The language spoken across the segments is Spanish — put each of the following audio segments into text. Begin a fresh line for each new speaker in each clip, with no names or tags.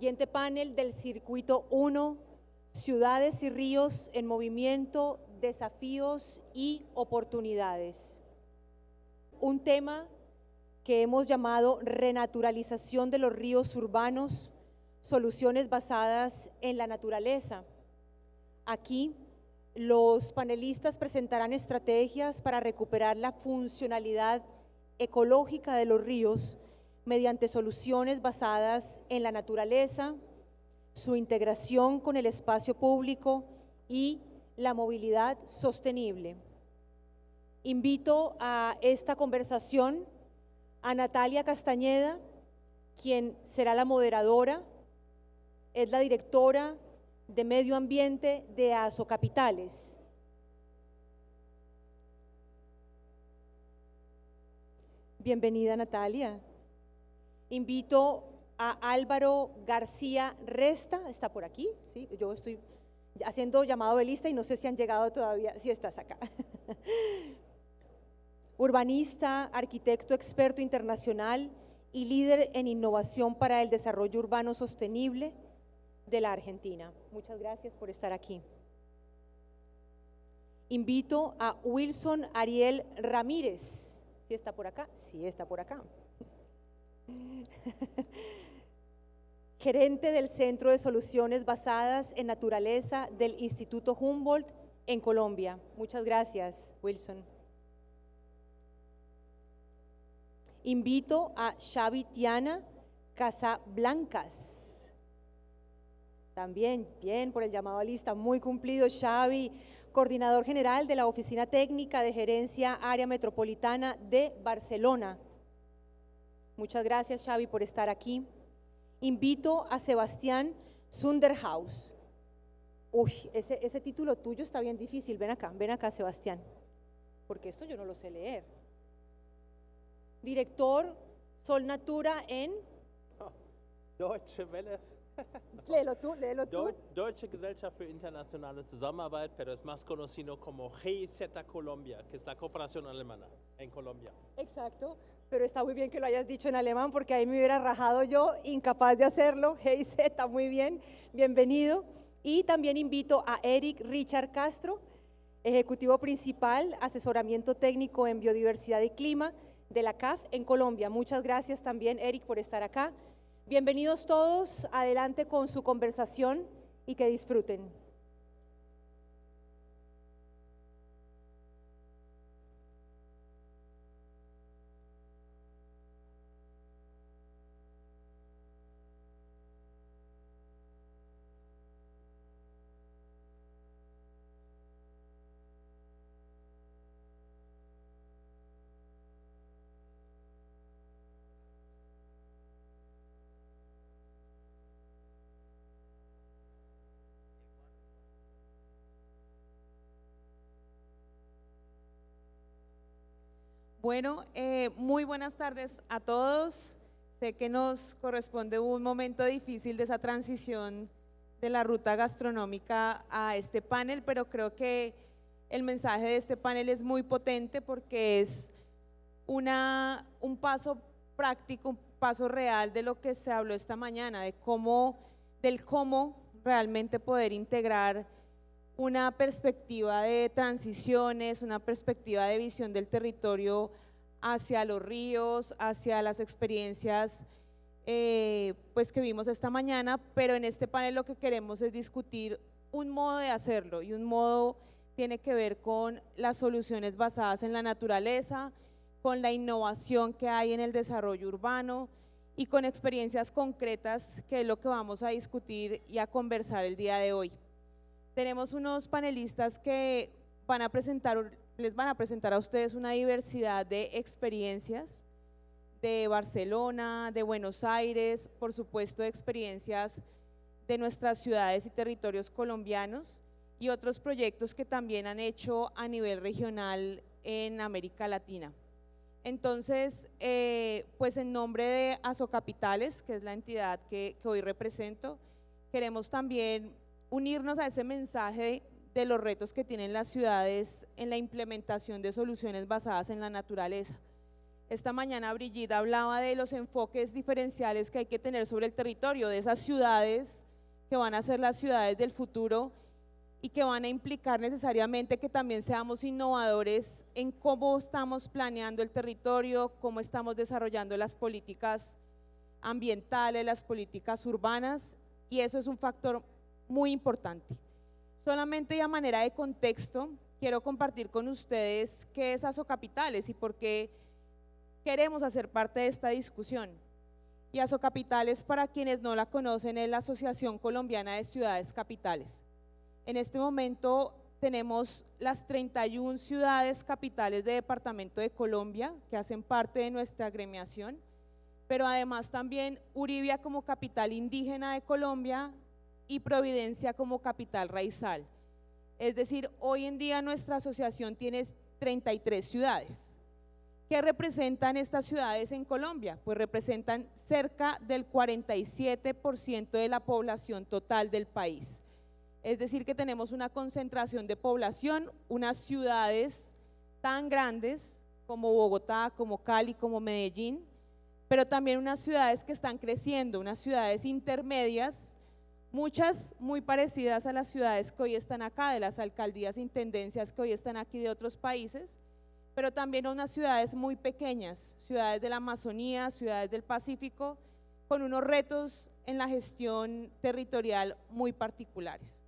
Siguiente panel del Circuito 1, Ciudades y Ríos en Movimiento, Desafíos y Oportunidades. Un tema que hemos llamado Renaturalización de los ríos urbanos, soluciones basadas en la naturaleza. Aquí, los panelistas presentarán estrategias para recuperar la funcionalidad ecológica de los ríos mediante soluciones basadas en la naturaleza, su integración con el espacio público y la movilidad sostenible. Invito a esta conversación a Natalia Castañeda, quien será la moderadora, es la directora de Medio Ambiente de Azocapitales. Bienvenida, Natalia. Invito a Álvaro García Resta, ¿está por aquí? Sí, yo estoy haciendo llamado de lista y no sé si han llegado todavía, sí estás acá. Urbanista, arquitecto experto internacional y líder en innovación para el desarrollo urbano sostenible de la Argentina. Muchas gracias por estar aquí. Invito a Wilson Ariel Ramírez. ¿Sí está por acá? Sí está por acá. Gerente del Centro de Soluciones Basadas en Naturaleza del Instituto Humboldt en Colombia. Muchas gracias, Wilson. Invito a Xavi Tiana Casablancas. También, bien por el llamado a lista, muy cumplido Xavi, coordinador general de la Oficina Técnica de Gerencia Área Metropolitana de Barcelona. Muchas gracias, Xavi, por estar aquí. Invito a Sebastián Sunderhaus. Uy, ese título tuyo está bien difícil. Ven acá, Sebastián, porque esto yo no lo sé leer. Director Sol Natura en…
Deutsche Welle.
Léelo tú.
Deutsche Gesellschaft für internationale Zusammenarbeit, pero es más conocido como GIZ Colombia, que es la cooperación alemana en Colombia.
Exacto, pero está muy bien que lo hayas dicho en alemán porque ahí me hubiera rajado yo, incapaz de hacerlo. GIZ, muy bien, bienvenido. Y también invito a Eric Richard Castro, ejecutivo principal, asesoramiento técnico en biodiversidad y clima de la CAF en Colombia. Muchas gracias también, Eric, por estar acá. Bienvenidos todos, adelante con su conversación y que disfruten.
Bueno, muy buenas tardes a todos. Sé que nos corresponde un momento difícil de esa transición de la ruta gastronómica a este panel, pero creo que el mensaje de este panel es muy potente porque es un paso práctico, un paso real de lo que se habló esta mañana, del cómo realmente poder integrar una perspectiva de transiciones, una perspectiva de visión del territorio hacia los ríos, hacia las experiencias pues que vimos esta mañana, pero en este panel lo que queremos es discutir un modo de hacerlo y un modo tiene que ver con las soluciones basadas en la naturaleza, con la innovación que hay en el desarrollo urbano y con experiencias concretas que es lo que vamos a discutir y a conversar el día de hoy. Tenemos unos panelistas que les van a presentar a ustedes una diversidad de experiencias de Barcelona, de Buenos Aires, por supuesto de experiencias de nuestras ciudades y territorios colombianos y otros proyectos que también han hecho a nivel regional en América Latina. Entonces, pues en nombre de Azocapitales, que es la entidad que hoy represento, queremos también unirnos a ese mensaje de los retos que tienen las ciudades en la implementación de soluciones basadas en la naturaleza. Esta mañana Brigitte hablaba de los enfoques diferenciales que hay que tener sobre el territorio, de esas ciudades que van a ser las ciudades del futuro y que van a implicar necesariamente que también seamos innovadores en cómo estamos planeando el territorio, cómo estamos desarrollando las políticas ambientales, las políticas urbanas, y eso es un factor muy importante. Solamente y a manera de contexto, quiero compartir con ustedes qué es Asocapitales y por qué queremos hacer parte de esta discusión. Y Asocapitales, para quienes no la conocen, es la Asociación Colombiana de Ciudades Capitales. En este momento tenemos las 31 ciudades capitales de departamento de Colombia que hacen parte de nuestra agremiación, pero además también Uribia como capital indígena de Colombia y Providencia como capital raizal. Es decir, hoy en día nuestra asociación tiene 33 ciudades. ¿Qué representan estas ciudades en Colombia? Pues representan cerca del 47% de la población total del país. Es decir, que tenemos una concentración de población, unas ciudades tan grandes como Bogotá, como Cali, como Medellín, pero también unas ciudades que están creciendo, unas ciudades intermedias, muchas muy parecidas a las ciudades que hoy están acá, de las alcaldías e intendencias que hoy están aquí de otros países, pero también unas ciudades muy pequeñas, ciudades de la Amazonía, ciudades del Pacífico, con unos retos en la gestión territorial muy particulares.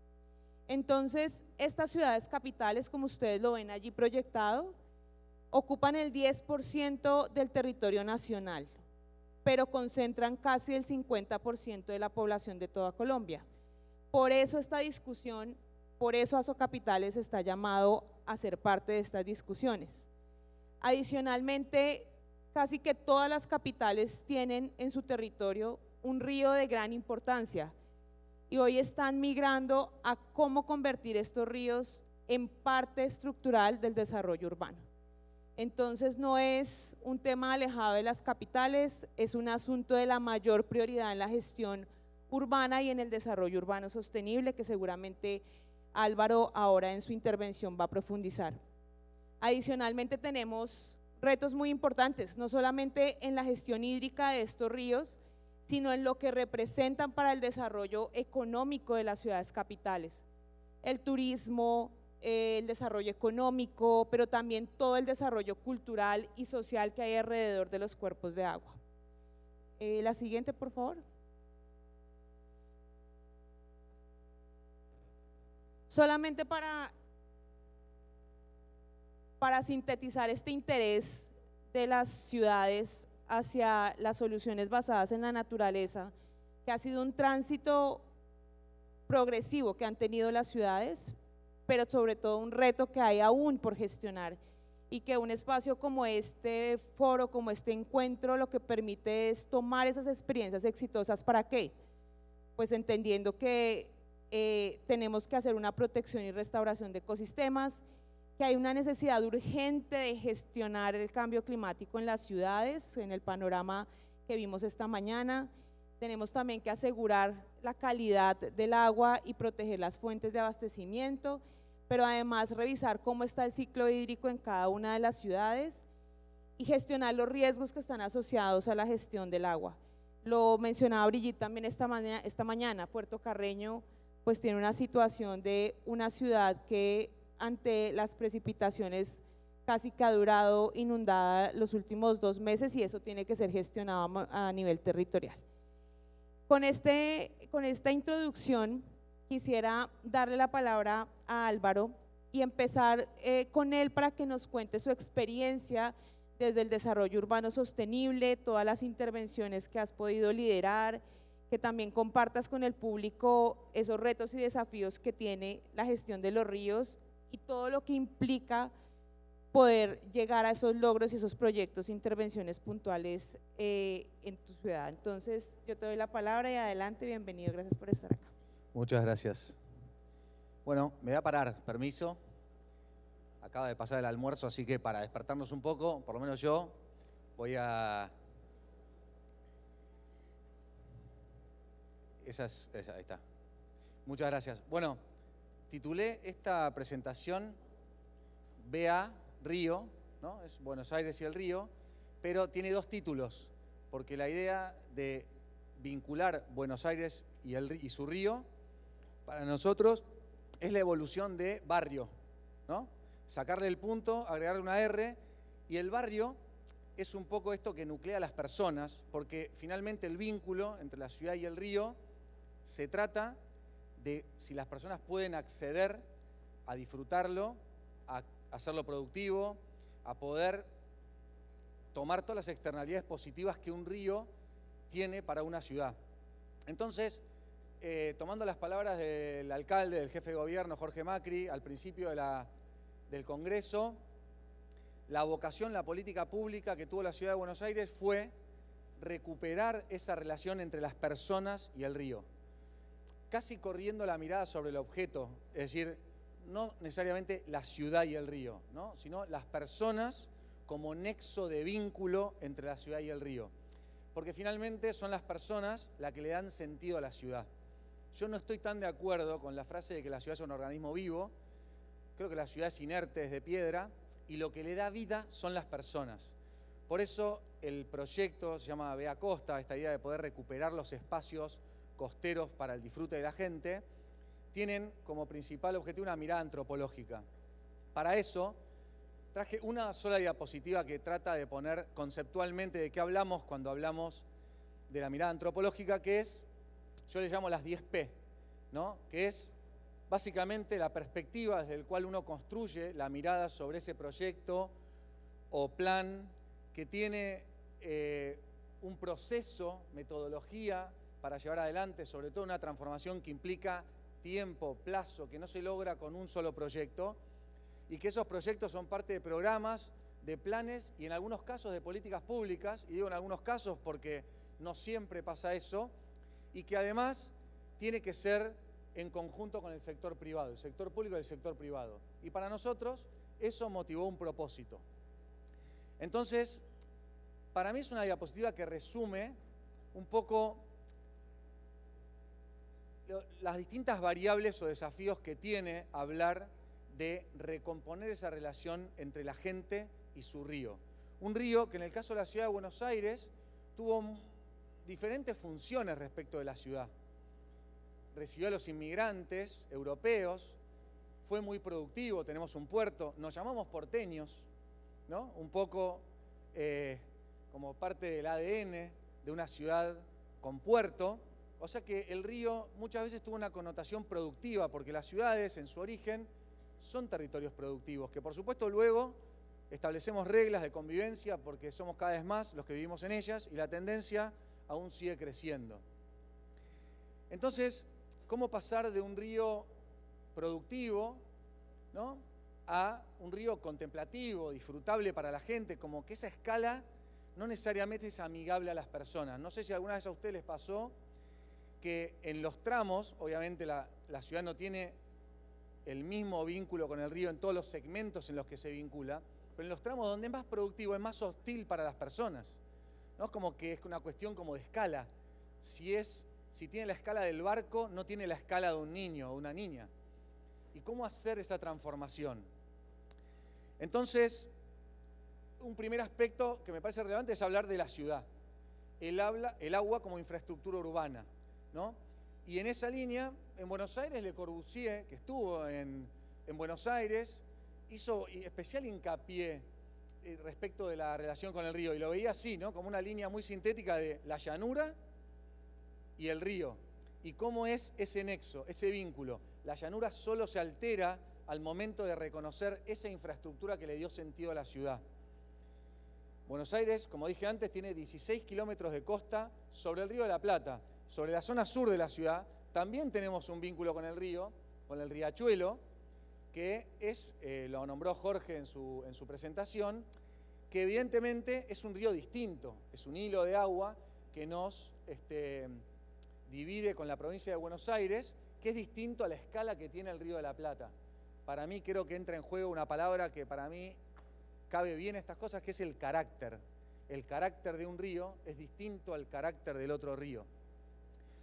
Entonces, estas ciudades capitales, como ustedes lo ven allí proyectado, ocupan el 10% del territorio nacional, pero concentran casi el 50% de la población de toda Colombia. Por eso esta discusión, por eso Asocapitales está llamado a ser parte de estas discusiones. Adicionalmente, casi que todas las capitales tienen en su territorio un río de gran importancia y hoy están migrando a cómo convertir estos ríos en parte estructural del desarrollo urbano. Entonces no es un tema alejado de las capitales, es un asunto de la mayor prioridad en la gestión urbana y en el desarrollo urbano sostenible, que seguramente Álvaro ahora en su intervención va a profundizar. Adicionalmente tenemos retos muy importantes, no solamente en la gestión hídrica de estos ríos, sino en lo que representan para el desarrollo económico de las ciudades capitales. El turismo, el desarrollo económico, pero también todo el desarrollo cultural y social que hay alrededor de los cuerpos de agua. La siguiente, por favor. Solamente para sintetizar este interés de las ciudades hacia las soluciones basadas en la naturaleza, que ha sido un tránsito progresivo que han tenido las ciudades, pero sobre todo un reto que hay aún por gestionar y que un espacio como este foro, como este encuentro, lo que permite es tomar esas experiencias exitosas. ¿Para qué? Pues entendiendo que tenemos que hacer una protección y restauración de ecosistemas, que hay una necesidad urgente de gestionar el cambio climático en las ciudades, en el panorama que vimos esta mañana. Tenemos también que asegurar la calidad del agua y proteger las fuentes de abastecimiento, pero además revisar cómo está el ciclo hídrico en cada una de las ciudades y gestionar los riesgos que están asociados a la gestión del agua. Lo mencionaba Brigitte también esta mañana, Puerto Carreño pues tiene una situación de una ciudad que ante las precipitaciones casi que ha durado inundada los últimos 2 meses y eso tiene que ser gestionado a nivel territorial. Con esta introducción quisiera darle la palabra a Álvaro y empezar con él para que nos cuente su experiencia desde el desarrollo urbano sostenible, todas las intervenciones que has podido liderar, que también compartas con el público esos retos y desafíos que tiene la gestión de los ríos y todo lo que implica poder llegar a esos logros y esos proyectos, intervenciones puntuales en tu ciudad. Entonces yo te doy la palabra y adelante, bienvenido, gracias por estar acá.
Muchas gracias. Bueno, me voy a parar, permiso. Acaba de pasar el almuerzo, así que para despertarnos un poco, por lo menos yo, voy a… Esa, ahí está. Muchas gracias. Bueno, titulé esta presentación BA Río, ¿no? Es Buenos Aires y el río, pero tiene dos títulos, porque la idea de vincular Buenos Aires y su río, para nosotros, es la evolución de barrio, ¿no? Sacarle el punto, agregarle una R, y el barrio es un poco esto que nuclea a las personas, porque finalmente el vínculo entre la ciudad y el río se trata de si las personas pueden acceder a disfrutarlo, a hacerlo productivo, a poder tomar todas las externalidades positivas que un río tiene para una ciudad. Entonces, tomando las palabras del alcalde, del jefe de gobierno, Jorge Macri, al principio del Congreso, la vocación, la política pública que tuvo la ciudad de Buenos Aires fue recuperar esa relación entre las personas y el río, casi corriendo la mirada sobre el objeto, es decir, no necesariamente la ciudad y el río, ¿no? Sino las personas como nexo de vínculo entre la ciudad y el río, porque finalmente son las personas las que le dan sentido a la ciudad. Yo no estoy tan de acuerdo con la frase de que la ciudad es un organismo vivo. Creo que la ciudad es inerte, es de piedra, y lo que le da vida son las personas. Por eso el proyecto se llama Vea Costa, esta idea de poder recuperar los espacios costeros para el disfrute de la gente, tienen como principal objetivo una mirada antropológica. Para eso traje una sola diapositiva que trata de poner conceptualmente de qué hablamos cuando hablamos de la mirada antropológica, que es, yo le llamo las 10 P, ¿no? Que es básicamente la perspectiva desde la cual uno construye la mirada sobre ese proyecto o plan que tiene un proceso, metodología para llevar adelante, sobre todo una transformación que implica tiempo, plazo, que no se logra con un solo proyecto, y que esos proyectos son parte de programas, de planes y en algunos casos de políticas públicas, y digo en algunos casos porque no siempre pasa eso, y que además tiene que ser en conjunto con el sector privado, el sector público y el sector privado. Y para nosotros eso motivó un propósito. Entonces, para mí es una diapositiva que resume un poco las distintas variables o desafíos que tiene hablar de recomponer esa relación entre la gente y su río. Un río que en el caso de la ciudad de Buenos Aires tuvo diferentes funciones respecto de la ciudad. Recibió a los inmigrantes europeos, fue muy productivo, tenemos un puerto, nos llamamos porteños, ¿no? Un poco como parte del ADN de una ciudad con puerto. O sea que el río muchas veces tuvo una connotación productiva, porque las ciudades en su origen son territorios productivos, que por supuesto luego establecemos reglas de convivencia porque somos cada vez más los que vivimos en ellas y la tendencia aún sigue creciendo. Entonces, ¿cómo pasar de un río productivo, ¿no?, a un río contemplativo, disfrutable para la gente? Como que esa escala no necesariamente es amigable a las personas. No sé si alguna vez a ustedes les pasó que en los tramos, obviamente la ciudad no tiene el mismo vínculo con el río en todos los segmentos en los que se vincula, pero en los tramos donde es más productivo, es más hostil para las personas, ¿no? Es como que es una cuestión como de escala. Si tiene la escala del barco, no tiene la escala de un niño o una niña. ¿Y cómo hacer esa transformación? Entonces, un primer aspecto que me parece relevante es hablar de la ciudad. El agua como infraestructura urbana, ¿no? Y en esa línea, en Buenos Aires, Le Corbusier, que estuvo en Buenos Aires, hizo especial hincapié respecto de la relación con el río, y lo veía así, ¿no?, como una línea muy sintética de la llanura y el río, y cómo es ese nexo, ese vínculo. La llanura solo se altera al momento de reconocer esa infraestructura que le dio sentido a la ciudad. Buenos Aires, como dije antes, tiene 16 kilómetros de costa sobre el río de la Plata. Sobre la zona sur de la ciudad también tenemos un vínculo con el río, con el riachuelo, que es, lo nombró Jorge en su presentación, que evidentemente es un río distinto, es un hilo de agua que nos divide con la provincia de Buenos Aires, que es distinto a la escala que tiene el río de la Plata. Para mí creo que entra en juego una palabra que para mí cabe bien estas cosas, que es el carácter. El carácter de un río es distinto al carácter del otro río.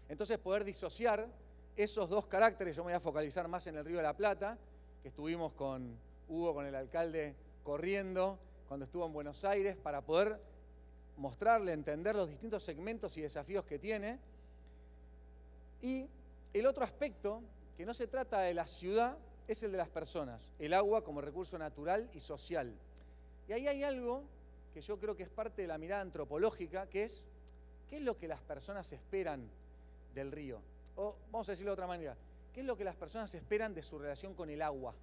Entonces, poder disociar esos dos caracteres, yo me voy a focalizar más en el río de la Plata, que estuvimos con Hugo, con el alcalde, corriendo cuando estuvo en Buenos Aires, para poder mostrarle, entender los distintos segmentos y desafíos que tiene. Y el otro aspecto, que no se trata de la ciudad, es el de las personas, el agua como recurso natural y social. Y ahí hay algo que yo creo que es parte de la mirada antropológica, que es, ¿qué es lo que las personas esperan del río? O vamos a decirlo de otra manera, ¿qué es lo que las personas esperan de su relación con el agua?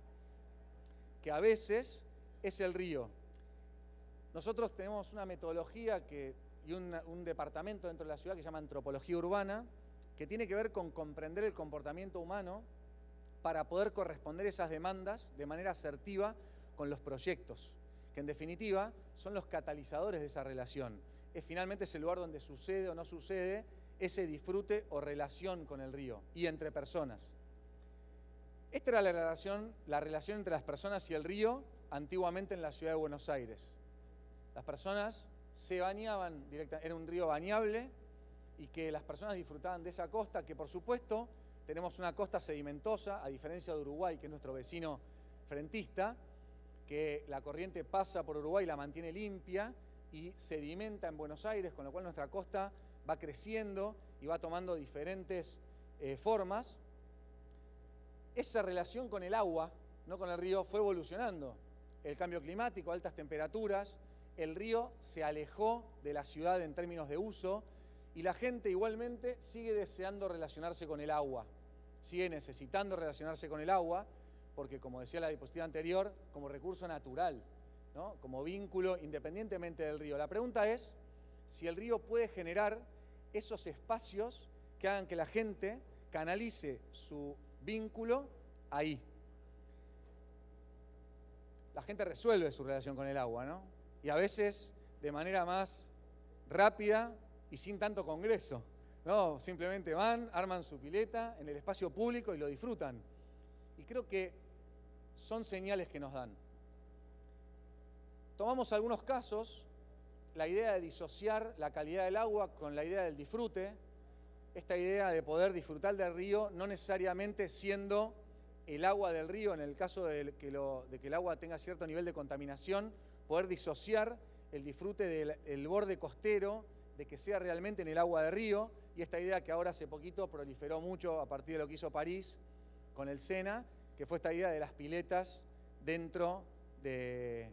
Que a veces es el río. Nosotros tenemos una metodología y un departamento dentro de la ciudad que se llama antropología urbana, que tiene que ver con comprender el comportamiento humano para poder corresponder esas demandas de manera asertiva con los proyectos, que en definitiva son los catalizadores de esa relación. Finalmente es el lugar donde sucede o no sucede ese disfrute o relación con el río y entre personas. Esta era la relación entre las personas y el río antiguamente en la ciudad de Buenos Aires. Las personas se bañaban directamente, era un río bañable y que las personas disfrutaban de esa costa, que por supuesto tenemos una costa sedimentosa, a diferencia de Uruguay, que es nuestro vecino frentista, que la corriente pasa por Uruguay y la mantiene limpia y sedimenta en Buenos Aires, con lo cual nuestra costa va creciendo y va tomando diferentes formas. Esa relación con el agua, no con el río, fue evolucionando. El cambio climático, altas temperaturas, el río se alejó de la ciudad en términos de uso y la gente igualmente sigue deseando relacionarse con el agua, sigue necesitando relacionarse con el agua, porque como decía la diapositiva anterior, como recurso natural, ¿no? Como vínculo independientemente del río. La pregunta es si el río puede generar esos espacios que hagan que la gente canalice su vínculo ahí. La gente resuelve su relación con el agua, ¿no? Y a veces de manera más rápida y sin tanto congreso, ¿no? Simplemente van, arman su pileta en el espacio público y lo disfrutan. Y creo que son señales que nos dan. Tomamos algunos casos, la idea de disociar la calidad del agua con la idea del disfrute, esta idea de poder disfrutar del río, no necesariamente siendo el agua del río, en el caso de que el agua tenga cierto nivel de contaminación, poder disociar el disfrute del borde costero, de que sea realmente en el agua del río, y esta idea que ahora hace poquito proliferó mucho a partir de lo que hizo París con el Sena, que fue esta idea de las piletas dentro del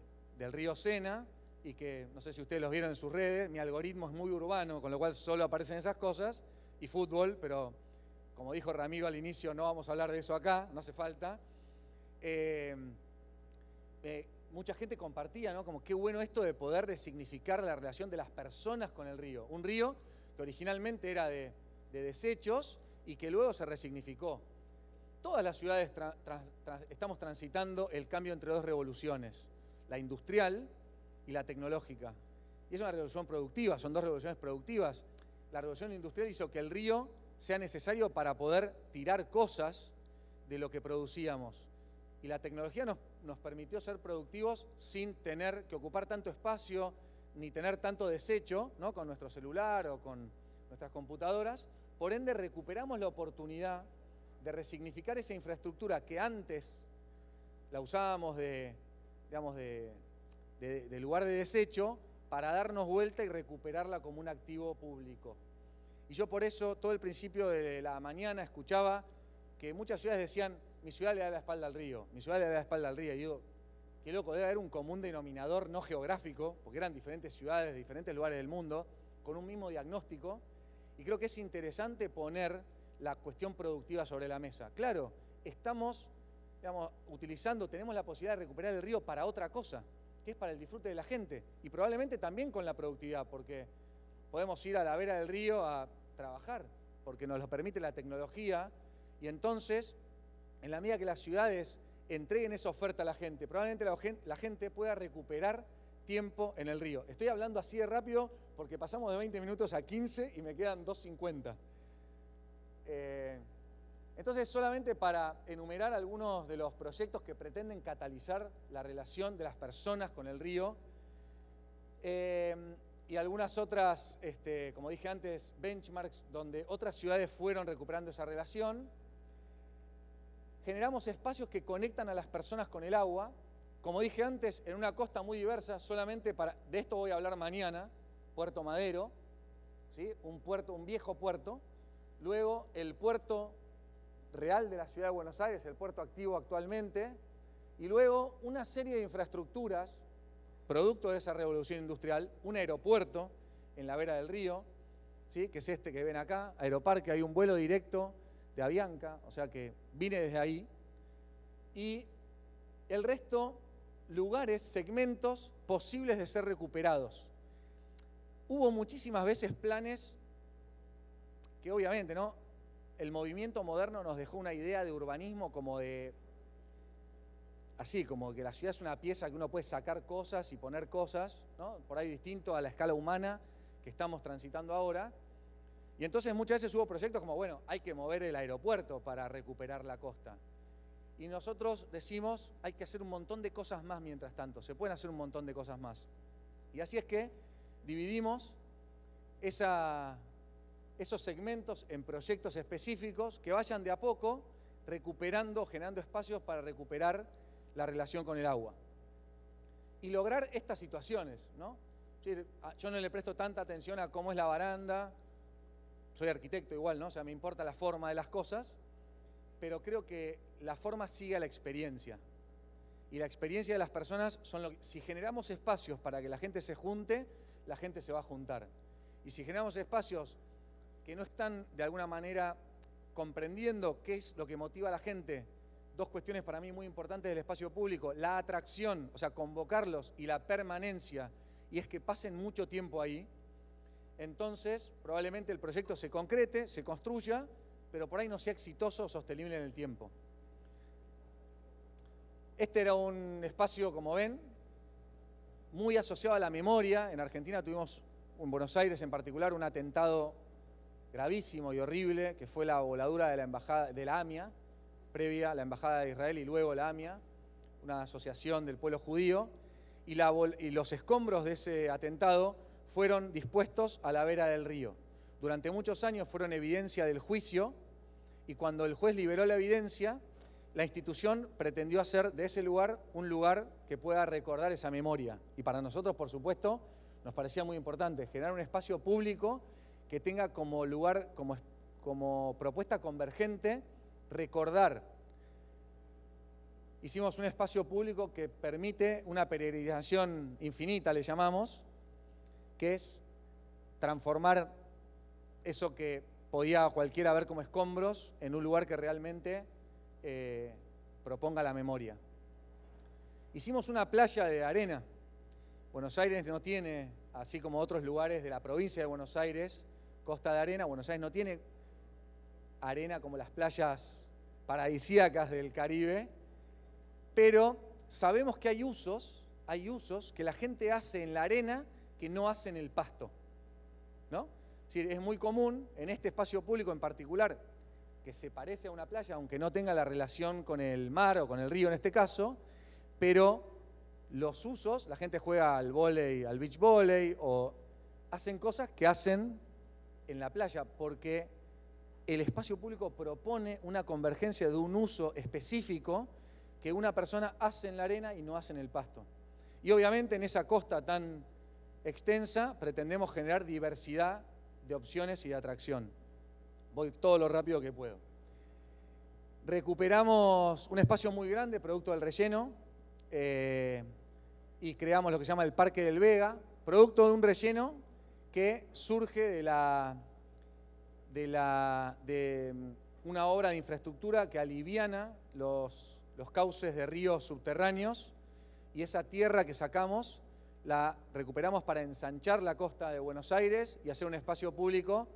río Sena, y que no sé si ustedes los vieron en sus redes, mi algoritmo es muy urbano, con lo cual solo aparecen esas cosas, y fútbol, pero como dijo Ramiro al inicio, no vamos a hablar de eso acá, no hace falta. Mucha gente compartía, ¿no? Como qué bueno esto de poder resignificar la relación de las personas con el río. Un río que originalmente era de desechos y que luego se resignificó. Todas las ciudades estamos transitando el cambio entre dos revoluciones, la industrial y la tecnológica. Y es una revolución productiva, son dos revoluciones productivas. La revolución industrial hizo que el río sea necesario para poder tirar cosas de lo que producíamos. Y la tecnología nos permitió ser productivos sin tener que ocupar tanto espacio ni tener tanto desecho, ¿no? Con nuestro celular o con nuestras computadoras. Por ende, recuperamos la oportunidad de resignificar esa infraestructura que antes la usábamos de lugar de desecho para darnos vuelta y recuperarla como un activo público. Y yo por eso, todo el principio de la mañana, escuchaba que muchas ciudades decían, mi ciudad le da la espalda al río, mi ciudad le da la espalda al río. Y digo, qué loco, debe haber un común denominador no geográfico, porque eran diferentes ciudades de diferentes lugares del mundo, con un mismo diagnóstico. Y creo que es interesante poner la cuestión productiva sobre la mesa. Claro, estamos tenemos la posibilidad de recuperar el río para otra cosa, que es para el disfrute de la gente. Y probablemente también con la productividad, porque podemos ir a la vera del río a trabajar, porque nos lo permite la tecnología. Y entonces, en la medida que las ciudades entreguen esa oferta a la gente, probablemente la gente pueda recuperar tiempo en el río. Estoy hablando así de rápido porque pasamos de 20 minutos a 15 y me quedan 2:50. Entonces, solamente para enumerar algunos de los proyectos que pretenden catalizar la relación de las personas con el río y algunas otras, como dije antes, benchmarks donde otras ciudades fueron recuperando esa relación. Generamos espacios que conectan a las personas con el agua, como dije antes, en una costa muy diversa, de esto voy a hablar mañana, Puerto Madero, ¿sí? Un viejo puerto. Luego el puerto real de la ciudad de Buenos Aires, el puerto activo actualmente. Y luego una serie de infraestructuras, producto de esa revolución industrial, un aeropuerto en la vera del río, ¿sí? Que es este que ven acá, Aeroparque, hay un vuelo directo de Avianca, o sea que vine desde ahí. Y el resto, lugares, segmentos posibles de ser recuperados. Hubo muchísimas veces planes que obviamente, ¿no? El movimiento moderno nos dejó una idea de urbanismo como de, así, como que la ciudad es una pieza que uno puede sacar cosas y poner cosas, ¿no? Por ahí distinto a la escala humana que estamos transitando ahora. Y entonces muchas veces hubo proyectos como, bueno, hay que mover el aeropuerto para recuperar la costa. Y nosotros decimos, hay que hacer un montón de cosas más mientras tanto, se pueden hacer un montón de cosas más. Y así es que dividimos esos segmentos en proyectos específicos que vayan de a poco recuperando, generando espacios para recuperar la relación con el agua. Y lograr estas situaciones, ¿no? Yo no le presto tanta atención a cómo es la baranda, soy arquitecto igual, ¿no? O sea, me importa la forma de las cosas, pero creo que la forma sigue a la experiencia. Y la experiencia de las personas si generamos espacios para que la gente se junte, la gente se va a juntar. Y si generamos espacios que no están de alguna manera comprendiendo qué es lo que motiva a la gente, dos cuestiones para mí muy importantes del espacio público, la atracción, o sea, convocarlos, y la permanencia, y es que pasen mucho tiempo ahí, entonces probablemente el proyecto se concrete, se construya, pero por ahí no sea exitoso o sostenible en el tiempo. Este era un espacio, como ven, muy asociado a la memoria. En Argentina tuvimos, en Buenos Aires en particular, un atentado gravísimo y horrible, que fue la voladura de la embajada de la AMIA, previa a la embajada de Israel y luego la AMIA, una asociación del pueblo judío, y los escombros de ese atentado fueron dispuestos a la vera del río. Durante muchos años fueron evidencia del juicio, y cuando el juez liberó la evidencia, la institución pretendió hacer de ese lugar un lugar que pueda recordar esa memoria. Y para nosotros, por supuesto, nos parecía muy importante generar un espacio público que tenga como lugar, como propuesta convergente, recordar. Hicimos un espacio público que permite una peregrinación infinita, le llamamos, que es transformar eso que podía cualquiera ver como escombros en un lugar que realmente proponga la memoria. Hicimos una playa de arena. Buenos Aires no tiene, así como otros lugares de la provincia de Buenos Aires, costa de arena. Buenos Aires no tiene arena como las playas paradisíacas del Caribe, pero sabemos que hay usos que la gente hace en la arena que no hace en el pasto, ¿no? Es muy común en este espacio público en particular, que se parece a una playa, aunque no tenga la relación con el mar o con el río en este caso, pero los usos, la gente juega al vóley, al beach volley, o hacen cosas que hacen en la playa, porque el espacio público propone una convergencia de un uso específico que una persona hace en la arena y no hace en el pasto. Y obviamente en esa costa tan extensa pretendemos generar diversidad de opciones y de atracción. Voy todo lo rápido que puedo. Recuperamos un espacio muy grande, producto del relleno, y creamos lo que se llama el Parque del Vega, producto de un relleno que surge de una obra de infraestructura que aliviana los cauces de ríos subterráneos, y esa tierra que sacamos la recuperamos para ensanchar la costa de Buenos Aires y hacer un espacio público.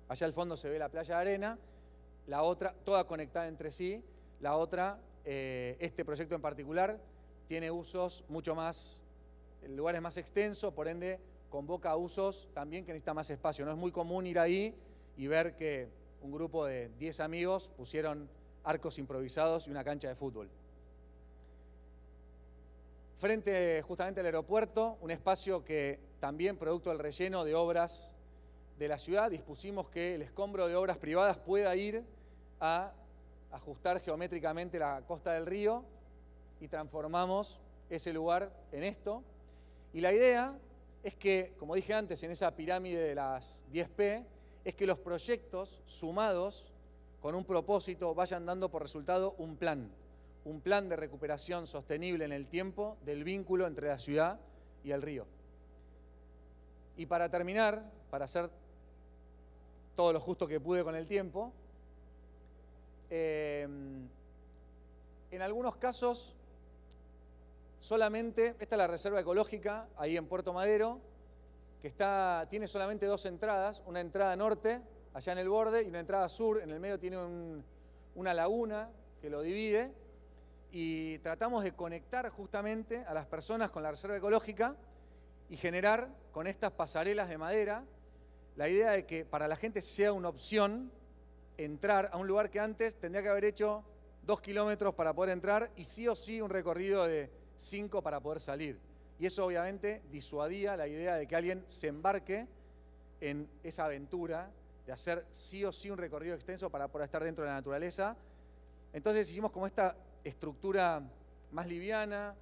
Allá al fondo se ve la playa de arena, la otra, toda conectada entre sí. La otra, este proyecto en particular, tiene usos mucho más, el lugar es más extenso, por ende convoca a usos también que necesita más espacio. No es muy común ir ahí y ver que un grupo de 10 amigos pusieron arcos improvisados y una cancha de fútbol. Frente justamente al aeropuerto, un espacio que también producto del relleno de obras de la ciudad, dispusimos que el escombro de obras privadas pueda ir a ajustar geométricamente la costa del río, y transformamos ese lugar en esto. Y la idea es que, como dije antes, en esa pirámide de las 10P, es que los proyectos sumados con un propósito vayan dando por resultado un plan de recuperación sostenible en el tiempo del vínculo entre la ciudad y el río. Y para terminar, para hacer todo lo justo que pude con el tiempo, en algunos casos solamente, esta es la reserva ecológica ahí en Puerto Madero, que tiene solamente 2 entradas, una entrada norte, allá en el borde, y una entrada sur, en el medio tiene una laguna que lo divide, y tratamos de conectar justamente a las personas con la reserva ecológica y generar con estas pasarelas de madera la idea de que para la gente sea una opción entrar a un lugar que antes tendría que haber hecho 2 kilómetros para poder entrar y sí o sí un recorrido de 5 para poder salir. Y eso obviamente disuadía la idea de que alguien se embarque en esa aventura de hacer sí o sí un recorrido extenso para poder estar dentro de la naturaleza. Entonces hicimos como esta estructura más liviana,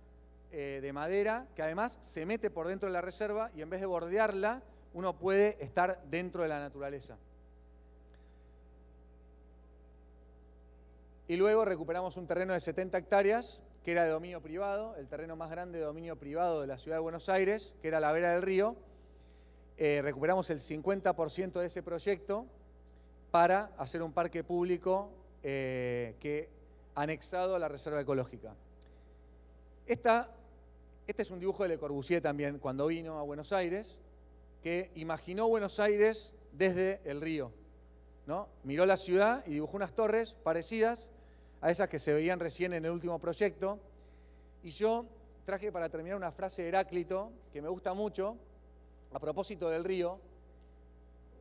de madera, que además se mete por dentro de la reserva y en vez de bordearla, uno puede estar dentro de la naturaleza. Y luego recuperamos un terreno de 70 hectáreas, que era de dominio privado, el terreno más grande de dominio privado de la ciudad de Buenos Aires, que era la vera del río. Recuperamos el 50% de ese proyecto para hacer un parque público anexado a la reserva ecológica. Este es un dibujo de Le Corbusier también, cuando vino a Buenos Aires, que imaginó Buenos Aires desde el río, ¿no? Miró la ciudad y dibujó unas torres parecidas a esas que se veían recién en el último proyecto. Y yo traje para terminar una frase de Heráclito que me gusta mucho, a propósito del río,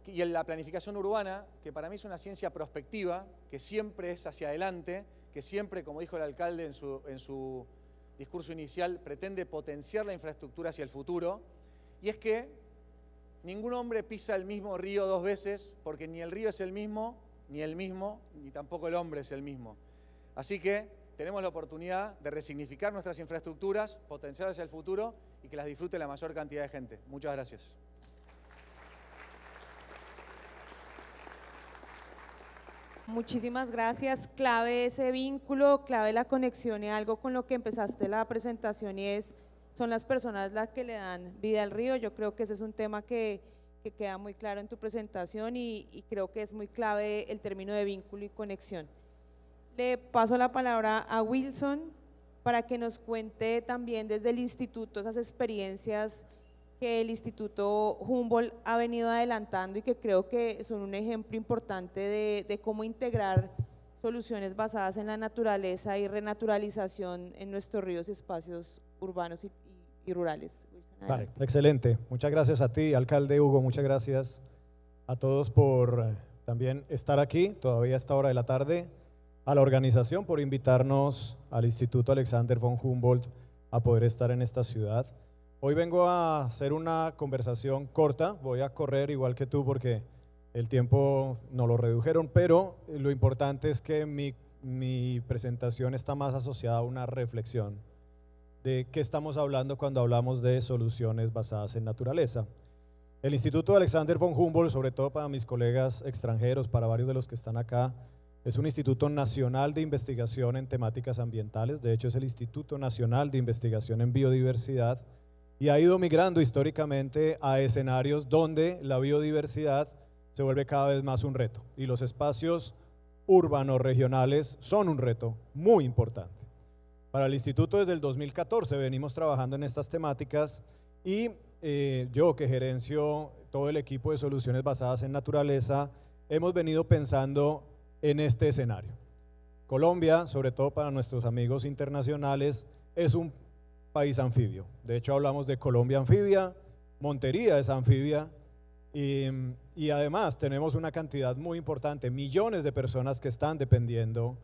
y en la planificación urbana, que para mí es una ciencia prospectiva, que siempre es hacia adelante, que siempre, como dijo el alcalde en su discurso inicial, pretende potenciar la infraestructura hacia el futuro, y es que ningún hombre pisa el mismo río 2 veces, porque ni el río es el mismo, ni tampoco el hombre es el mismo. Así que tenemos la oportunidad de resignificar nuestras infraestructuras, potenciarlas hacia el futuro y que las disfrute la mayor cantidad de gente. Muchas gracias.
Muchísimas gracias. Clave ese vínculo, clave la conexión y algo con lo que empezaste la presentación y son las personas las que le dan vida al río. Yo creo que ese es un tema que queda muy claro en tu presentación y creo que es muy clave el término de vínculo y conexión. Le paso la palabra a Wilson para que nos cuente también desde el instituto esas experiencias que el Instituto Humboldt ha venido adelantando y que creo que son un ejemplo importante de cómo integrar soluciones basadas en la naturaleza y renaturalización en nuestros ríos y espacios urbanos y rurales. Wilson,
vale, excelente. Muchas gracias a ti, alcalde Hugo, muchas gracias a todos por también estar aquí, todavía a esta hora de la tarde, a la organización por invitarnos al Instituto Alexander von Humboldt a poder estar en esta ciudad. Hoy vengo a hacer una conversación corta, voy a correr igual que tú porque el tiempo nos lo redujeron, pero lo importante es que mi presentación está más asociada a una reflexión de qué estamos hablando cuando hablamos de soluciones basadas en naturaleza. El Instituto Alexander von Humboldt, sobre todo para mis colegas extranjeros, para varios de los que están acá, es un instituto nacional de investigación en temáticas ambientales, de hecho es el Instituto Nacional de Investigación en Biodiversidad, y ha ido migrando históricamente a escenarios donde la biodiversidad se vuelve cada vez más un reto y los espacios urbanos regionales son un reto muy importante. Para el instituto desde el 2014 venimos trabajando en estas temáticas y yo que gerencio todo el equipo de soluciones basadas en naturaleza hemos venido pensando en este escenario. Colombia, sobre todo para nuestros amigos internacionales, es un país anfibio. De hecho hablamos de Colombia anfibia, Montería es anfibia y además tenemos una cantidad muy importante, millones de personas que están dependiendo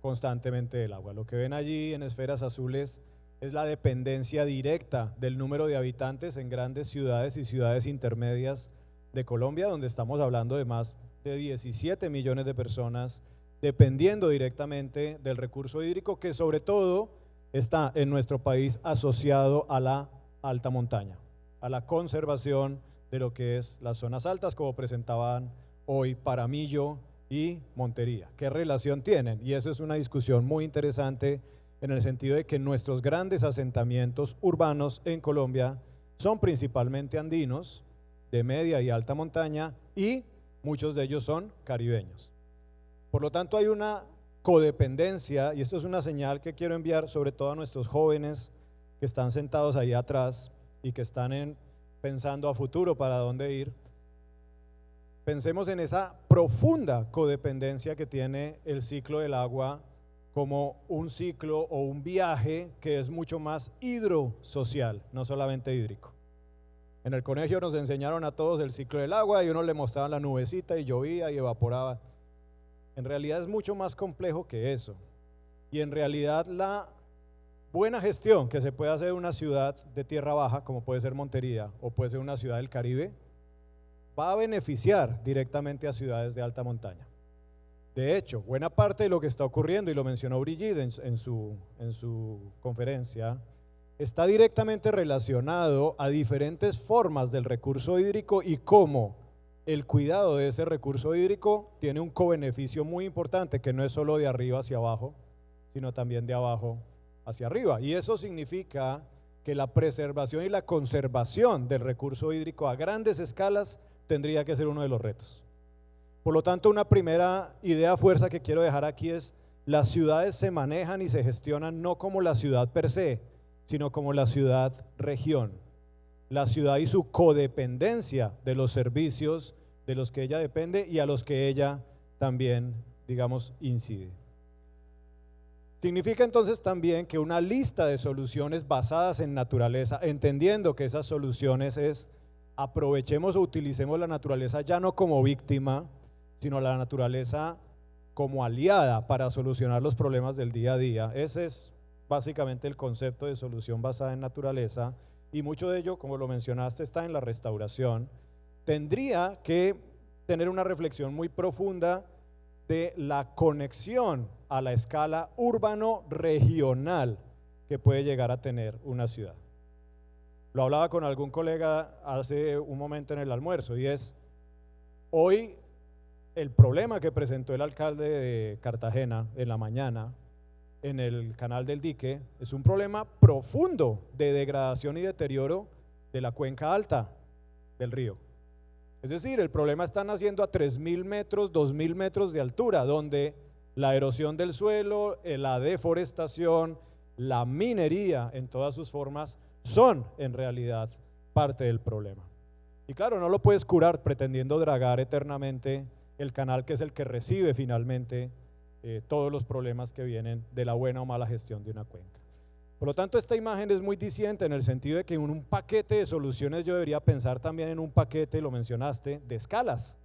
constantemente del agua. Lo que ven allí en esferas azules es la dependencia directa del número de habitantes en grandes ciudades y ciudades intermedias de Colombia, donde estamos hablando de más de 17 millones de personas dependiendo directamente del recurso hídrico que sobre todo está en nuestro país asociado a la alta montaña. a la conservación de lo que es las zonas altas, como presentaban hoy Paramillo y Montería. ¿Qué relación tienen? Y eso es una discusión muy interesante en el sentido de que nuestros grandes asentamientos urbanos en Colombia son principalmente andinos, de media y alta montaña, y muchos de ellos son caribeños. Por lo tanto, hay una codependencia, y esto es una señal que quiero enviar sobre todo a nuestros jóvenes que están sentados ahí atrás y que están pensando a futuro para dónde ir. Pensemos en esa profunda codependencia que tiene el ciclo del agua como un ciclo o un viaje que es mucho más hidrosocial, no solamente hídrico. En el colegio nos enseñaron a todos el ciclo del agua y uno le mostraban la nubecita y llovía y evaporaba. En realidad es mucho más complejo que eso. Y en realidad la buena gestión que se puede hacer en una ciudad de tierra baja, como puede ser Montería o puede ser una ciudad del Caribe, va a beneficiar directamente a ciudades de alta montaña. De hecho, buena parte de lo que está ocurriendo, y lo mencionó Brigitte en su conferencia, está directamente relacionado a diferentes formas del recurso hídrico y cómo el cuidado de ese recurso hídrico tiene un cobeneficio muy importante, que no es solo de arriba hacia abajo, sino también de abajo hacia arriba. Y eso significa que la preservación y la conservación del recurso hídrico a grandes escalas tendría que ser uno de los retos. Por lo tanto, una primera idea fuerza que quiero dejar aquí es: las ciudades se manejan y se gestionan no como la ciudad per se, sino como la ciudad-región. La ciudad y su codependencia de los servicios de los que ella depende y a los que ella también, digamos, incide. Significa entonces también que una lista de soluciones basadas en naturaleza, entendiendo que esas soluciones es aprovechemos o utilicemos la naturaleza ya no como víctima, sino la naturaleza como aliada para solucionar los problemas del día a día. Ese es básicamente el concepto de solución basada en naturaleza, y mucho de ello, como lo mencionaste, está en la restauración. Tendría que tener una reflexión muy profunda de la conexión a la escala urbano-regional que puede llegar a tener una ciudad. Lo hablaba con algún colega hace un momento en el almuerzo, y es: hoy el problema que presentó el alcalde de Cartagena en la mañana en el canal del dique es un problema profundo de degradación y deterioro de la cuenca alta del río. Es decir, el problema está naciendo a 3.000 metros, 2.000 metros de altura, donde la erosión del suelo, la deforestación, la minería en todas sus formas son en realidad parte del problema. Y claro, no lo puedes curar pretendiendo dragar eternamente el canal, que es el que recibe finalmente todos los problemas que vienen de la buena o mala gestión de una cuenca. Por lo tanto, esta imagen es muy diciente en el sentido de que en un paquete de soluciones yo debería pensar también en un paquete, lo mencionaste, de escalas.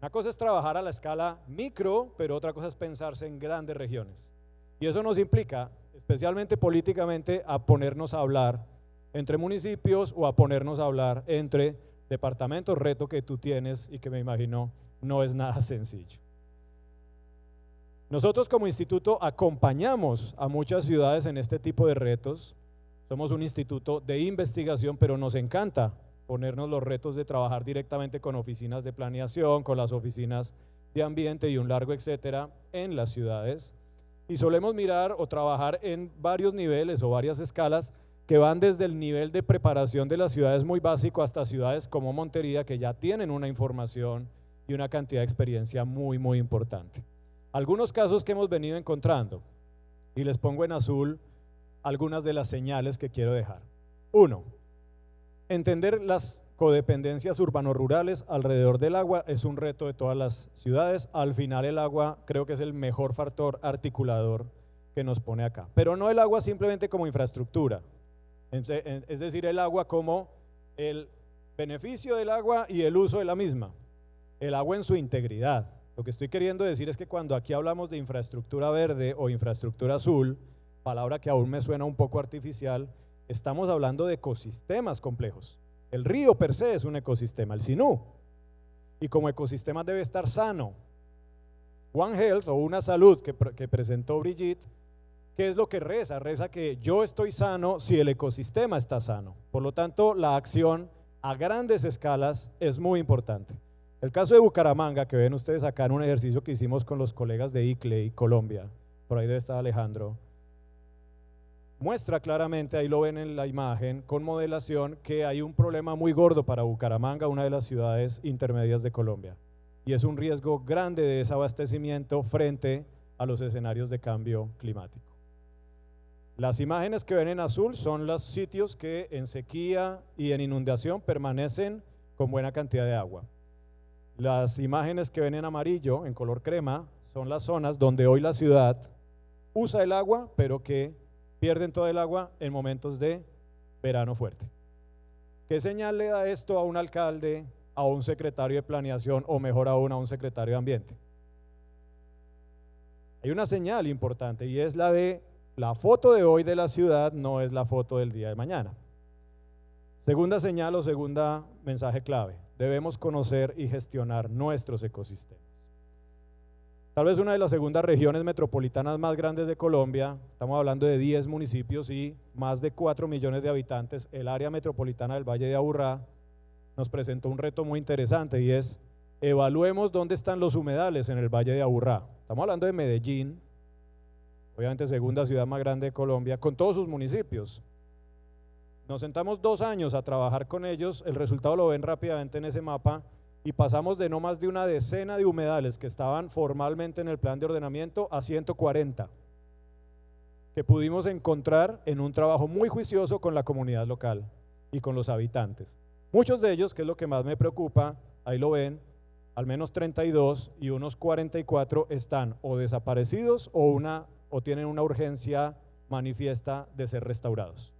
Una cosa es trabajar a la escala micro, pero otra cosa es pensarse en grandes regiones. Y eso nos implica, especialmente políticamente, a ponernos a hablar entre municipios o a ponernos a hablar entre departamentos, reto que tú tienes y que me imagino no es nada sencillo. Nosotros como instituto acompañamos a muchas ciudades en este tipo de retos. Somos un instituto de investigación, pero nos encanta ponernos los retos de trabajar directamente con oficinas de planeación, con las oficinas de ambiente y un largo etcétera en las ciudades. Y solemos mirar o trabajar en varios niveles o varias escalas que van desde el nivel de preparación de las ciudades muy básico hasta ciudades como Montería, que ya tienen una información y una cantidad de experiencia muy, muy importante. Algunos casos que hemos venido encontrando, y les pongo en azul algunas de las señales que quiero dejar. Uno, entender las codependencias urbano-rurales alrededor del agua es un reto de todas las ciudades. Al final el agua creo que es el mejor factor articulador que nos pone acá, pero no el agua simplemente como infraestructura, es decir, el agua como el beneficio del agua y el uso de la misma, el agua en su integridad. Lo que estoy queriendo decir es que cuando aquí hablamos de infraestructura verde o infraestructura azul, palabra que aún me suena un poco artificial, estamos hablando de ecosistemas complejos. El río per se es un ecosistema, el Sinú, y como ecosistema debe estar sano. One Health o Una Salud que presentó Brigitte ¿qué es lo que reza? Reza que yo estoy sano si el ecosistema está sano. Por lo tanto, la acción a grandes escalas es muy importante. El caso de Bucaramanga, que ven ustedes acá en un ejercicio que hicimos con los colegas de ICLEI Colombia, por ahí debe estar Alejandro, muestra claramente, ahí lo ven en la imagen, con modelación, que hay un problema muy gordo para Bucaramanga, una de las ciudades intermedias de Colombia, y es un riesgo grande de desabastecimiento frente a los escenarios de cambio climático. Las imágenes que ven en azul son los sitios que en sequía y en inundación permanecen con buena cantidad de agua. Las imágenes que ven en amarillo, en color crema, son las zonas donde hoy la ciudad usa el agua, pero que pierden todo el agua en momentos de verano fuerte. ¿Qué señal le da esto a un alcalde, a un secretario de planeación o mejor aún a un secretario de ambiente? Hay una señal importante y es la de la foto de hoy de la ciudad no es la foto del día de mañana. Segunda señal o segunda mensaje clave, debemos conocer y gestionar nuestros ecosistemas. Tal vez una de las segundas regiones metropolitanas más grandes de Colombia, estamos hablando de 10 municipios y más de 4 millones de habitantes, el área metropolitana del Valle de Aburrá nos presentó un reto muy interesante y es evaluemos dónde están los humedales en el Valle de Aburrá. Estamos hablando de Medellín, obviamente segunda ciudad más grande de Colombia, con todos sus municipios. Nos sentamos 2 años a trabajar con ellos, el resultado lo ven rápidamente en ese mapa y pasamos de no más de una decena de humedales que estaban formalmente en el plan de ordenamiento a 140 que pudimos encontrar en un trabajo muy juicioso con la comunidad local y con los habitantes. Muchos de ellos, que es lo que más me preocupa, ahí lo ven, al menos 32 y unos 44 están o desaparecidos o tienen una urgencia manifiesta de ser restaurados.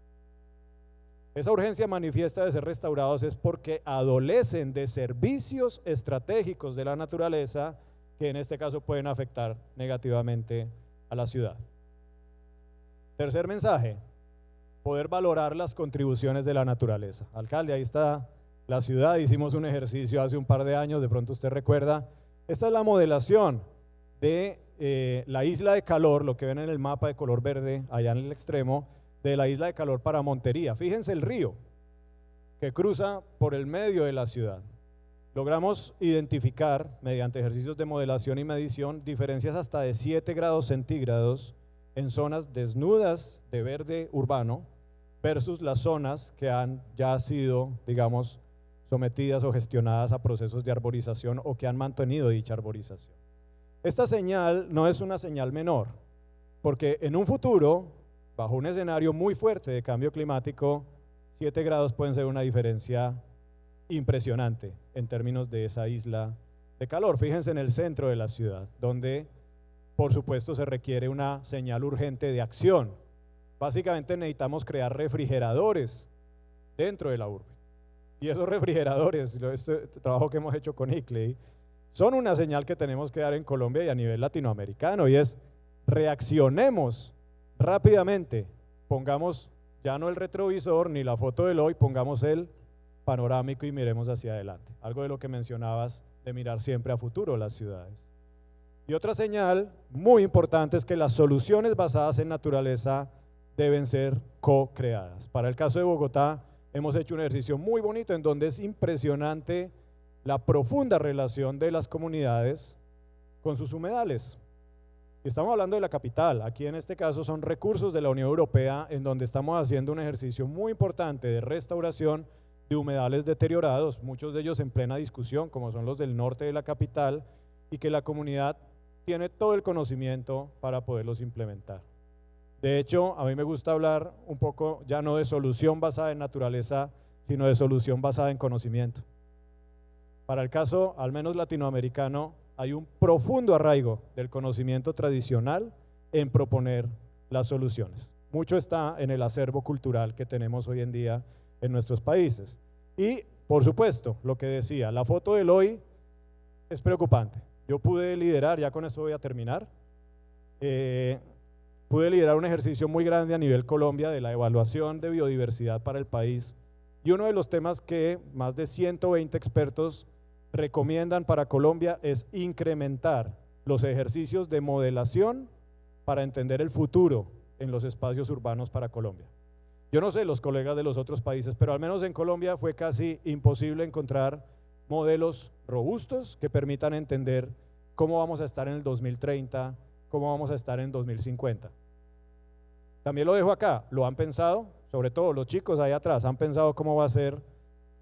Esa urgencia manifiesta de ser restaurados es porque adolecen de servicios estratégicos de la naturaleza que en este caso pueden afectar negativamente a la ciudad. Tercer mensaje, poder valorar las contribuciones de la naturaleza. Alcalde, ahí está la ciudad, hicimos un ejercicio hace un par de años, de pronto usted recuerda. Esta es la modelación de la isla de calor, lo que ven en el mapa de color verde allá en el extremo, de la isla de calor para Montería. Fíjense el río que cruza por el medio de la ciudad. Logramos identificar mediante ejercicios de modelación y medición diferencias hasta de 7 grados centígrados en zonas desnudas de verde urbano versus las zonas que han ya sido, digamos, sometidas o gestionadas a procesos de arborización o que han mantenido dicha arborización. Esta señal no es una señal menor, porque en un futuro, bajo un escenario muy fuerte de cambio climático, 7 grados pueden ser una diferencia impresionante en términos de esa isla de calor. Fíjense en el centro de la ciudad, donde por supuesto se requiere una señal urgente de acción. Básicamente necesitamos crear refrigeradores dentro de la urbe. Y esos refrigeradores, este trabajo que hemos hecho con ICLEI, son una señal que tenemos que dar en Colombia y a nivel latinoamericano, y es reaccionemos rápidamente, pongamos ya no el retrovisor ni la foto del hoy, pongamos el panorámico y miremos hacia adelante. Algo de lo que mencionabas de mirar siempre a futuro las ciudades. Y otra señal muy importante es que las soluciones basadas en naturaleza deben ser co-creadas. Para el caso de Bogotá hemos hecho un ejercicio muy bonito en donde es impresionante la profunda relación de las comunidades con sus humedales. Y estamos hablando de la capital, aquí en este caso son recursos de la Unión Europea en donde estamos haciendo un ejercicio muy importante de restauración de humedales deteriorados, muchos de ellos en plena discusión, como son los del norte de la capital, y que la comunidad tiene todo el conocimiento para poderlos implementar. De hecho, a mí me gusta hablar un poco ya no de solución basada en naturaleza, sino de solución basada en conocimiento. Para el caso, al menos latinoamericano, hay un profundo arraigo del conocimiento tradicional en proponer las soluciones. Mucho está en el acervo cultural que tenemos hoy en día en nuestros países. Y, por supuesto, lo que decía, la foto del hoy es preocupante. Yo pude liderar, ya con esto voy a terminar, pude liderar un ejercicio muy grande a nivel Colombia de la evaluación de biodiversidad para el país, y uno de los temas que más de 120 expertos recomiendan para Colombia es incrementar los ejercicios de modelación para entender el futuro en los espacios urbanos para Colombia. Yo no sé los colegas de los otros países, pero al menos en Colombia fue casi imposible encontrar modelos robustos que permitan entender cómo vamos a estar en el 2030, cómo vamos a estar en 2050. También lo dejo acá, ¿lo han pensado? Sobre todo los chicos ahí atrás, ¿han pensado cómo va a ser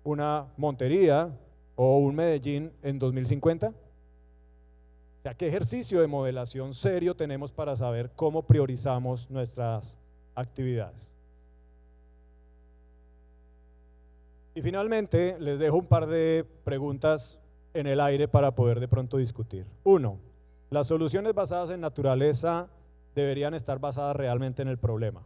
una Montería o un Medellín en 2050? O sea, ¿qué ejercicio de modelación serio tenemos para saber cómo priorizamos nuestras actividades? Y finalmente, les dejo un par de preguntas en el aire para poder de pronto discutir. Uno, las soluciones basadas en naturaleza deberían estar basadas realmente en el problema.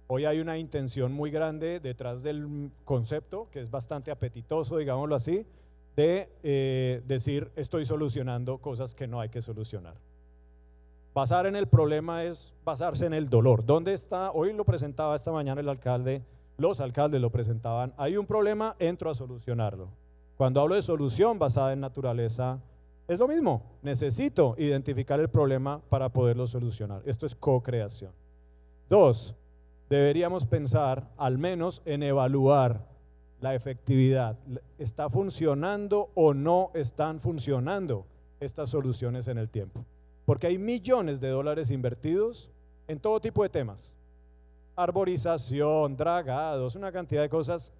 Hoy hay una intención muy grande detrás del concepto, que es bastante apetitoso, digámoslo así, de decir estoy solucionando cosas que no hay que solucionar. Basar en el problema es basarse en el dolor. ¿Dónde está? Hoy lo presentaba esta mañana el alcalde, los alcaldes lo presentaban, hay un problema, entro a solucionarlo. Cuando hablo de solución basada en naturaleza, es lo mismo, necesito identificar el problema para poderlo solucionar. Esto es co-creación. Dos, deberíamos pensar al menos en evaluar la efectividad. ¿Está funcionando o no están funcionando estas soluciones en el tiempo? Porque hay millones de dólares invertidos en todo tipo de temas. Arborización, dragados, una cantidad de cosas.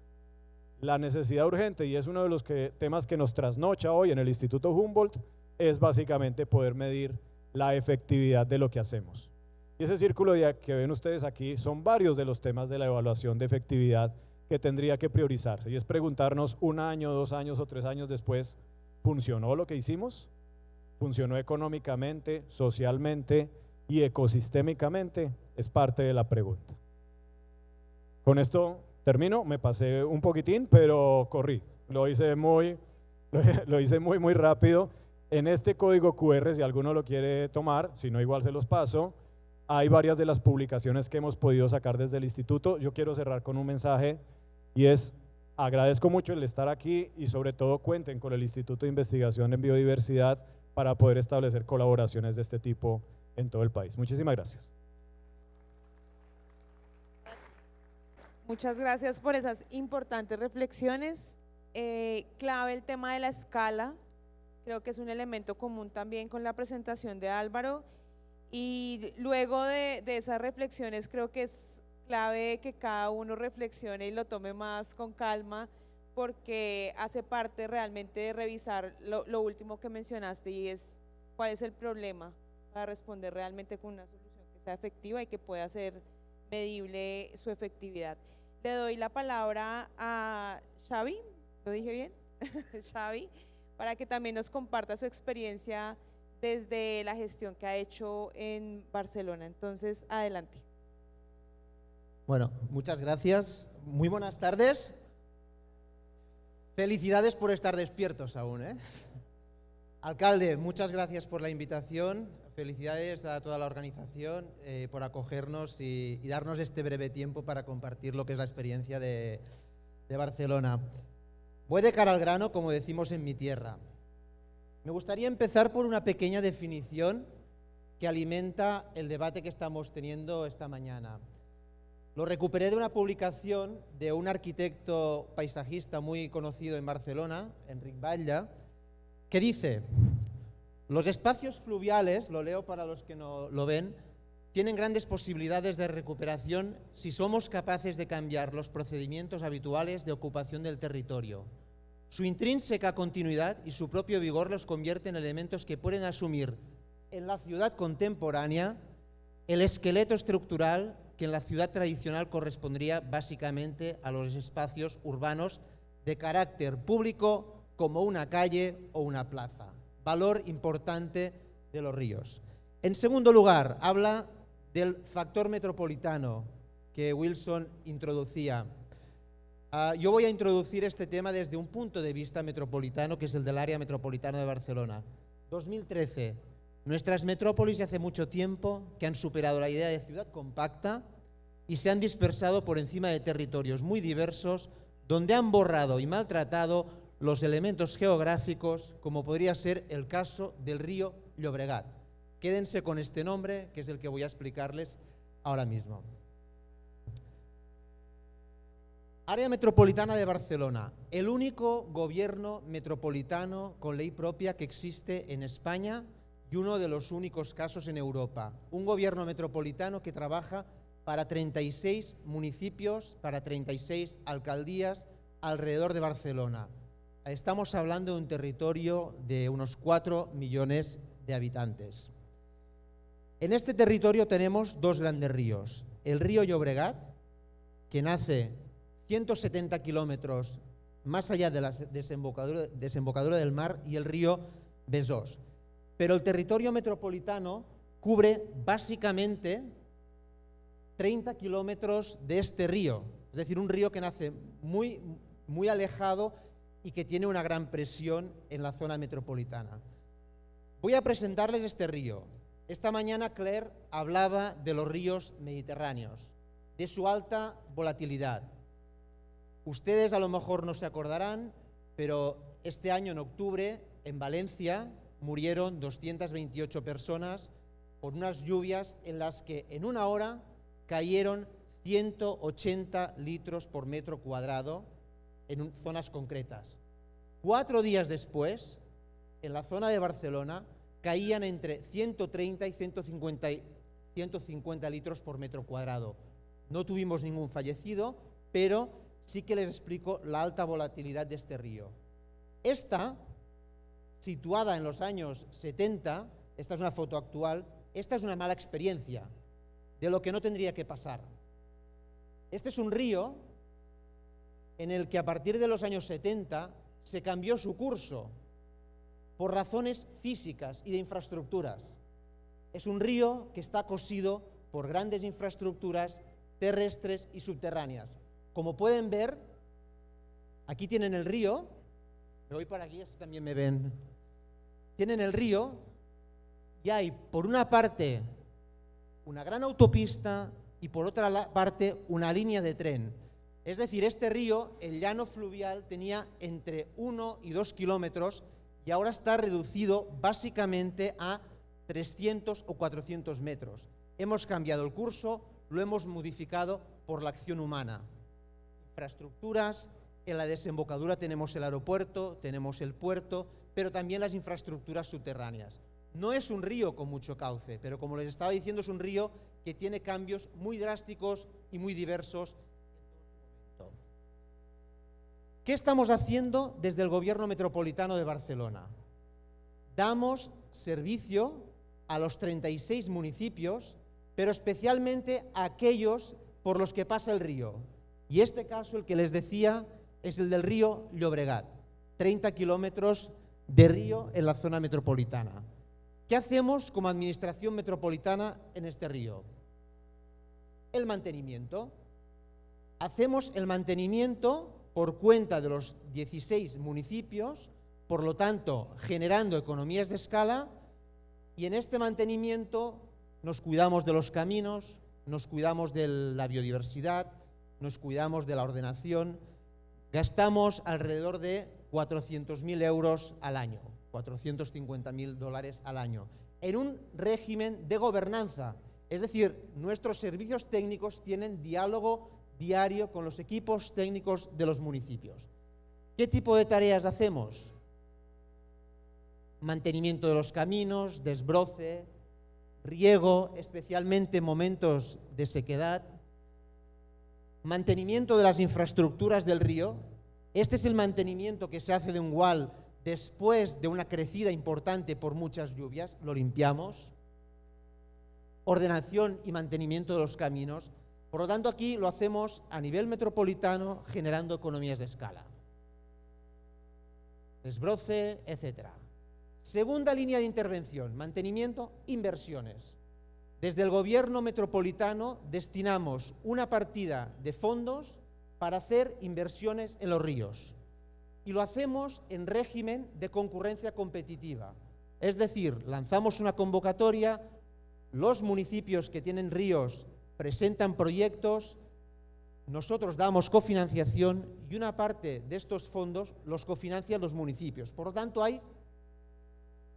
La necesidad urgente, y es uno de los temas que nos trasnocha hoy en el Instituto Humboldt, es básicamente poder medir la efectividad de lo que hacemos. Y ese círculo que ven ustedes aquí son varios de los temas de la evaluación de efectividad que tendría que priorizarse, y es preguntarnos 1 año, 2 años o 3 años después, ¿funcionó lo que hicimos? ¿Funcionó económicamente, socialmente y ecosistémicamente? Es parte de la pregunta. Con esto termino, me pasé un poquitín, pero corrí, lo hice muy rápido. En este código QR, si alguno lo quiere tomar, si no igual se los paso, hay varias de las publicaciones que hemos podido sacar desde el instituto. Yo quiero cerrar con un mensaje y es, agradezco mucho el estar aquí y sobre todo cuenten con el Instituto de Investigación en Biodiversidad para poder establecer colaboraciones de este tipo en todo el país. Muchísimas gracias.
Muchas gracias por esas importantes reflexiones. Clave el tema de la escala, creo que es un elemento común también con la presentación de Álvaro, y luego de esas reflexiones creo que es clave que cada uno reflexione y lo tome más con calma, porque hace parte realmente de revisar lo último que mencionaste, y es cuál es el problema para responder realmente con una solución que sea efectiva y que pueda ser medible su efectividad. Le doy la palabra a Xavi, ¿lo dije bien? Xavi, para que también nos comparta su experiencia desde la gestión que ha hecho en Barcelona. Entonces, adelante.
Bueno, muchas gracias. Muy buenas tardes. Felicidades por estar despiertos aún, ¿eh? Alcalde, muchas gracias por la invitación. Felicidades a toda la organización por acogernos y darnos este breve tiempo para compartir lo que es la experiencia de Barcelona. Voy de cara al grano, como decimos en mi tierra. Me gustaría empezar por una pequeña definición que alimenta el debate que estamos teniendo esta mañana. Lo recuperé de una publicación de un arquitecto paisajista muy conocido en Barcelona, Enric Batlle, que dice: los espacios fluviales, lo leo para los que no lo ven, tienen grandes posibilidades de recuperación si somos capaces de cambiar los procedimientos habituales de ocupación del territorio. Su intrínseca continuidad y su propio vigor los convierte en elementos que pueden asumir en la ciudad contemporánea el esqueleto estructural que en la ciudad tradicional correspondría básicamente a los espacios urbanos de carácter público como una calle o una plaza. Valor importante de los ríos. En segundo lugar, habla del factor metropolitano que Wilson introducía. Yo voy a introducir este tema desde un punto de vista metropolitano, que es el del área metropolitana de Barcelona. 2013. Nuestras metrópolis hace mucho tiempo que han superado la idea de ciudad compacta y se han dispersado por encima de territorios muy diversos, donde han borrado y maltratado los elementos geográficos, como podría ser el caso del río Llobregat. Quédense con este nombre, que es el que voy a explicarles ahora mismo. Área metropolitana de Barcelona, el único gobierno metropolitano con ley propia que existe en España y uno de los únicos casos en Europa. Un gobierno metropolitano que trabaja para 36 municipios, para 36 alcaldías alrededor de Barcelona. Estamos hablando de un territorio de unos 4 millones de habitantes. En este territorio tenemos dos grandes ríos. El río Llobregat, que nace 170 kilómetros más allá de la desembocadura del mar, y el río Besós. Pero el territorio metropolitano cubre básicamente 30 kilómetros de este río, es decir, un río que nace muy alejado y que tiene una gran presión en la zona metropolitana. Voy a presentarles este río. Esta mañana Claire hablaba de los ríos mediterráneos, de su alta volatilidad. Ustedes a lo mejor no se acordarán, pero este año en octubre en Valencia murieron 228 personas por unas lluvias en las que en una hora cayeron 180 litros por metro cuadrado en zonas concretas. 4 días después, en la zona de Barcelona, caían entre 130 y 150 litros por metro cuadrado. No tuvimos ningún fallecido, pero sí que les explico la alta volatilidad de este río. Esta, situada en los años 70, esta es una foto actual, esta es una mala experiencia de lo que no tendría que pasar. Este es un río en el que a partir de los años 70 se cambió su curso por razones físicas y de infraestructuras. Es un río que está cosido por grandes infraestructuras terrestres y subterráneas. Como pueden ver, aquí tienen el río, me voy para aquí, así también me ven. Tienen el río y hay por una parte una gran autopista y por otra parte una línea de tren. Es decir, este río, el llano fluvial, tenía entre 1 y 2 kilómetros y ahora está reducido básicamente a 300 o 400 metros. Hemos cambiado el curso, lo hemos modificado por la acción humana. Infraestructuras, en la desembocadura tenemos el aeropuerto, tenemos el puerto, pero también las infraestructuras subterráneas. No es un río con mucho cauce, pero como les estaba diciendo, es un río que tiene cambios muy drásticos y muy diversos. ¿Qué estamos haciendo desde el Gobierno Metropolitano de Barcelona? Damos servicio a los 36 municipios, pero especialmente a aquellos por los que pasa el río. Y este caso, el que les decía, es el del río Llobregat, 30 kilómetros de río en la zona metropolitana. ¿Qué hacemos como administración metropolitana en este río? El mantenimiento. Hacemos el mantenimiento por cuenta de los 16 municipios, por lo tanto, generando economías de escala, y en este mantenimiento nos cuidamos de los caminos, nos cuidamos de la biodiversidad, nos cuidamos de la ordenación. Gastamos alrededor de 400.000 euros al año, 450.000 dólares al año, en un régimen de gobernanza. Es decir, nuestros servicios técnicos tienen diálogo diario con los equipos técnicos de los municipios. ¿Qué tipo de tareas hacemos? Mantenimiento de los caminos, desbroce, riego, especialmente en momentos de sequedad, mantenimiento de las infraestructuras del río. Este es el mantenimiento que se hace de un wall después de una crecida importante por muchas lluvias, lo limpiamos. Ordenación y mantenimiento de los caminos. Por lo tanto, aquí lo hacemos a nivel metropolitano, generando economías de escala. Desbroce, etc. Segunda línea de intervención, mantenimiento, inversiones. Desde el Gobierno metropolitano destinamos una partida de fondos para hacer inversiones en los ríos. Y lo hacemos en régimen de concurrencia competitiva. Es decir, lanzamos una convocatoria, los municipios que tienen ríos presentan proyectos, nosotros damos cofinanciación y una parte de estos fondos los cofinancian los municipios. Por lo tanto, hay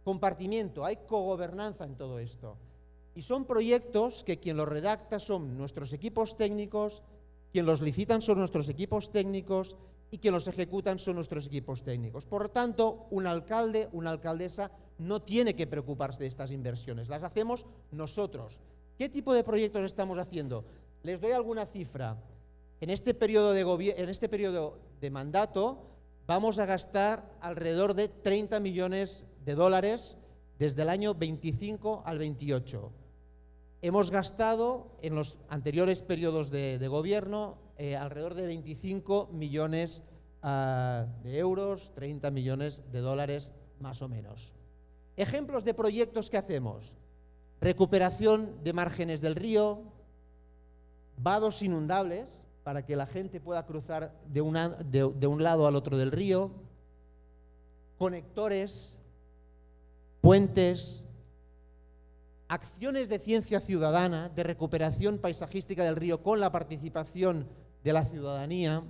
compartimiento, hay cogobernanza en todo esto. Y son proyectos que quien los redacta son nuestros equipos técnicos, quien los licitan son nuestros equipos técnicos y quien los ejecutan son nuestros equipos técnicos. Por lo tanto, un alcalde, una alcaldesa no tiene que preocuparse de estas inversiones, las hacemos nosotros. ¿Qué tipo de proyectos estamos haciendo? Les doy alguna cifra. En este periodo de mandato vamos a gastar alrededor de 30 millones de dólares desde el año 25 al 28. Hemos gastado en los anteriores periodos de gobierno alrededor de 25 millones de euros, 30 millones de dólares más o menos. Ejemplos de proyectos que hacemos: recuperación de márgenes del río, vados inundables para que la gente pueda cruzar de un lado al otro del río, conectores, puentes, acciones de ciencia ciudadana, de recuperación paisajística del río con la participación de la ciudadanía,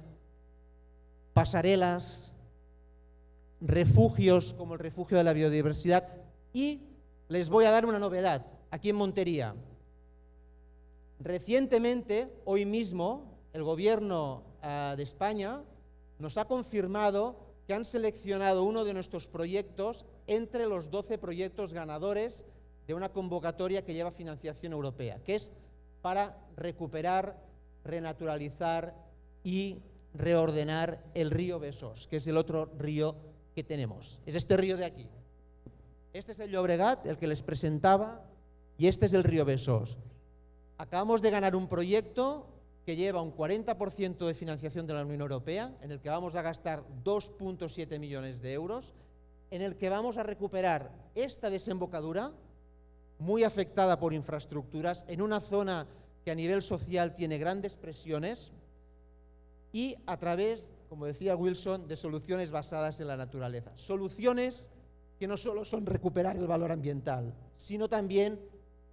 pasarelas, refugios como el refugio de la biodiversidad. Y les voy a dar una novedad aquí en Montería. Recientemente, hoy mismo, el Gobierno de España nos ha confirmado que han seleccionado uno de nuestros proyectos entre los 12 proyectos ganadores de una convocatoria que lleva financiación europea, que es para recuperar, renaturalizar y reordenar el río Besós, que es el otro río que tenemos. Es este río de aquí. Este es el Llobregat, el que les presentaba, y este es el río Besós. Acabamos de ganar un proyecto que lleva un 40% de financiación de la Unión Europea, en el que vamos a gastar 2,7 millones de euros, en el que vamos a recuperar esta desembocadura, muy afectada por infraestructuras, en una zona que a nivel social tiene grandes presiones, y a través, como decía Wilson, de soluciones basadas en la naturaleza. Soluciones que no solo son recuperar el valor ambiental, sino también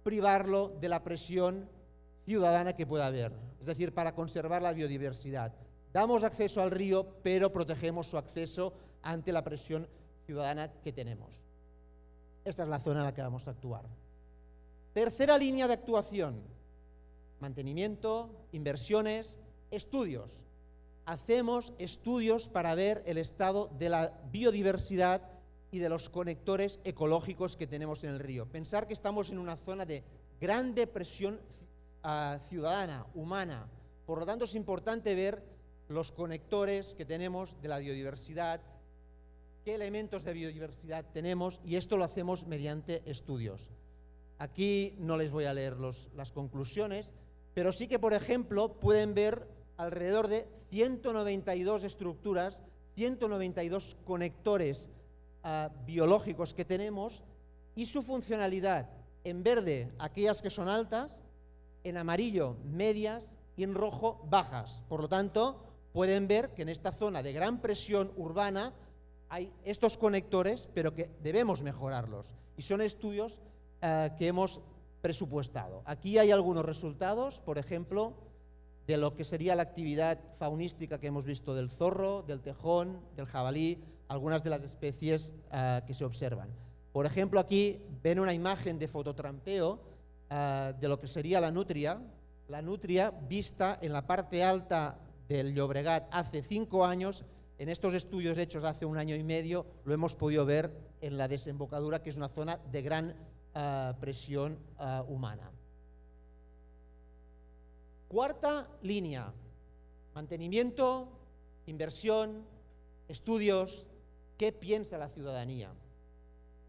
privarlo de la presión ciudadana que pueda haber, es decir, para conservar la biodiversidad. Damos acceso al río, pero protegemos su acceso ante la presión ciudadana que tenemos. Esta es la zona en la que vamos a actuar. Tercera línea de actuación: mantenimiento, inversiones, estudios. Hacemos estudios para ver el estado de la biodiversidad y de los conectores ecológicos que tenemos en el río. Pensar que estamos en una zona de grande presión ciudadana, humana. Por lo tanto, es importante ver los conectores que tenemos de la biodiversidad, qué elementos de biodiversidad tenemos, y esto lo hacemos mediante estudios. Aquí no les voy a leer las conclusiones, pero sí que, por ejemplo, pueden ver alrededor de 192 estructuras, 192 conectores biológicos que tenemos, y su funcionalidad: en verde aquellas que son altas, en amarillo medias y en rojo bajas. Por lo tanto, pueden ver que en esta zona de gran presión urbana hay estos conectores, pero que debemos mejorarlos, y son estudios que hemos presupuestado. Aquí hay algunos resultados, por ejemplo, de lo que sería la actividad faunística que hemos visto del zorro, del tejón, del jabalí, algunas de las especies que se observan. Por ejemplo, aquí ven una imagen de fototrampeo de lo que sería la nutria vista en la parte alta del Llobregat hace 5 años. En estos estudios hechos hace 1 año y medio lo hemos podido ver en la desembocadura, que es una zona de gran presión humana. Cuarta línea: mantenimiento, inversión, estudios. ¿Qué piensa la ciudadanía?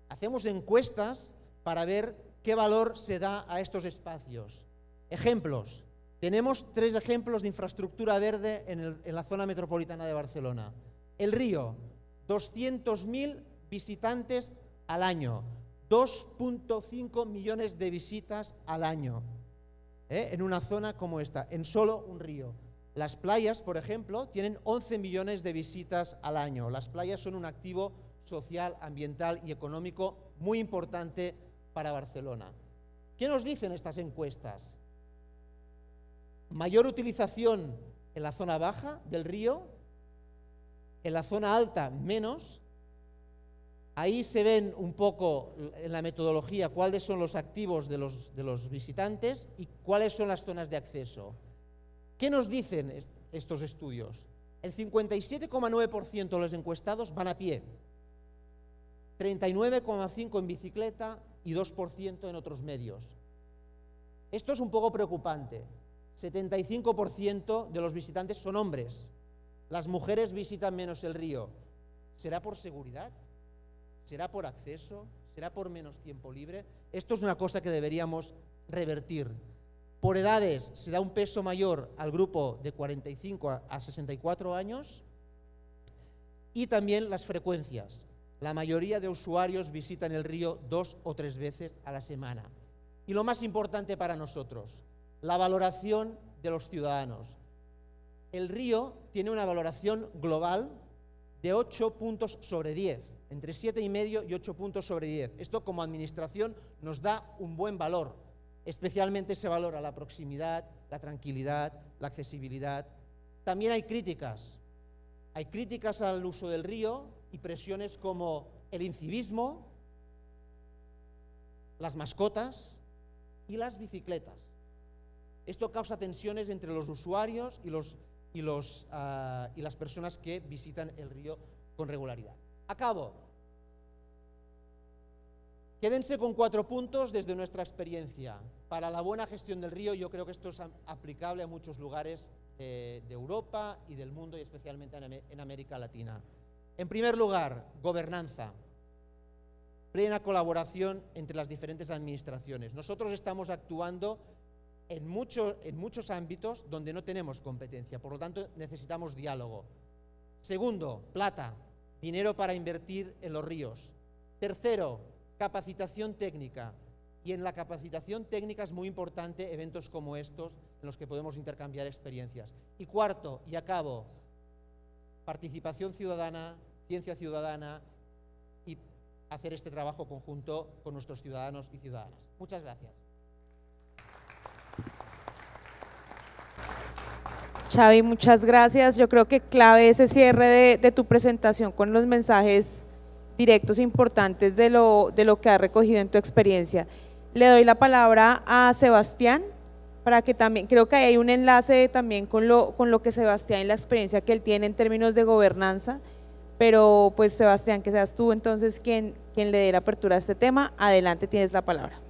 Hacemos encuestas para ver qué valor se da a estos espacios. Ejemplos. Tenemos 3 ejemplos de infraestructura verde en la zona metropolitana de Barcelona. El río, 200.000 visitantes al año, 2,5 millones de visitas al año, en una zona como esta, en solo un río. Las playas, por ejemplo, tienen 11 millones de visitas al año. Las playas son un activo social, ambiental y económico muy importante para Barcelona. ¿Qué nos dicen estas encuestas? Mayor utilización en la zona baja del río, en la zona alta menos, Ahí se ven un poco en la metodología cuáles son los activos de los visitantes y cuáles son las zonas de acceso. ¿Qué nos dicen estos estudios? El 57,9% de los encuestados van a pie, 39,5% en bicicleta y 2% en otros medios. Esto es un poco preocupante. 75% de los visitantes son hombres. Las mujeres visitan menos el río. ¿Será por seguridad? ¿Será por acceso? ¿Será por menos tiempo libre? Esto es una cosa que deberíamos revertir. Por edades se da un peso mayor al grupo de 45 a 64 años y también las frecuencias. La mayoría de usuarios visitan el río 2 o 3 veces a la semana. Y lo más importante para nosotros, la valoración de los ciudadanos. El río tiene una valoración global de 8 puntos sobre 10, entre 7,5 y 8 puntos sobre 10. Esto como administración nos da un buen valor. Especialmente se valora la proximidad, la tranquilidad, la accesibilidad. También hay críticas. Hay críticas al uso del río y presiones como el incivismo, las mascotas y las bicicletas. Esto causa tensiones entre los usuarios y las personas que visitan el río con regularidad. Acabo. Quédense con 4 puntos desde nuestra experiencia. Para la buena gestión del río, yo creo que esto es aplicable a muchos lugares de Europa y del mundo, y especialmente en América Latina. En primer lugar, gobernanza. Plena colaboración entre las diferentes administraciones. Nosotros estamos actuando en muchos ámbitos donde no tenemos competencia, por lo tanto necesitamos diálogo. Segundo, plata, dinero para invertir en los ríos. Tercero, capacitación técnica. Y en la capacitación técnica es muy importante eventos como estos en los que podemos intercambiar experiencias. Y cuarto, y acabo, participación ciudadana, ciencia ciudadana y hacer este trabajo conjunto con nuestros ciudadanos y ciudadanas. Muchas gracias.
Xavi, muchas gracias. Yo creo que clave ese cierre de tu presentación con los mensajes directos e importantes de lo que has recogido en tu experiencia. Le doy la palabra a Sebastián para que también, creo que hay un enlace también con lo que Sebastián y la experiencia que él tiene en términos de gobernanza, pero pues Sebastián, que seas tú entonces quien le dé la apertura a este tema. Adelante, tienes la palabra.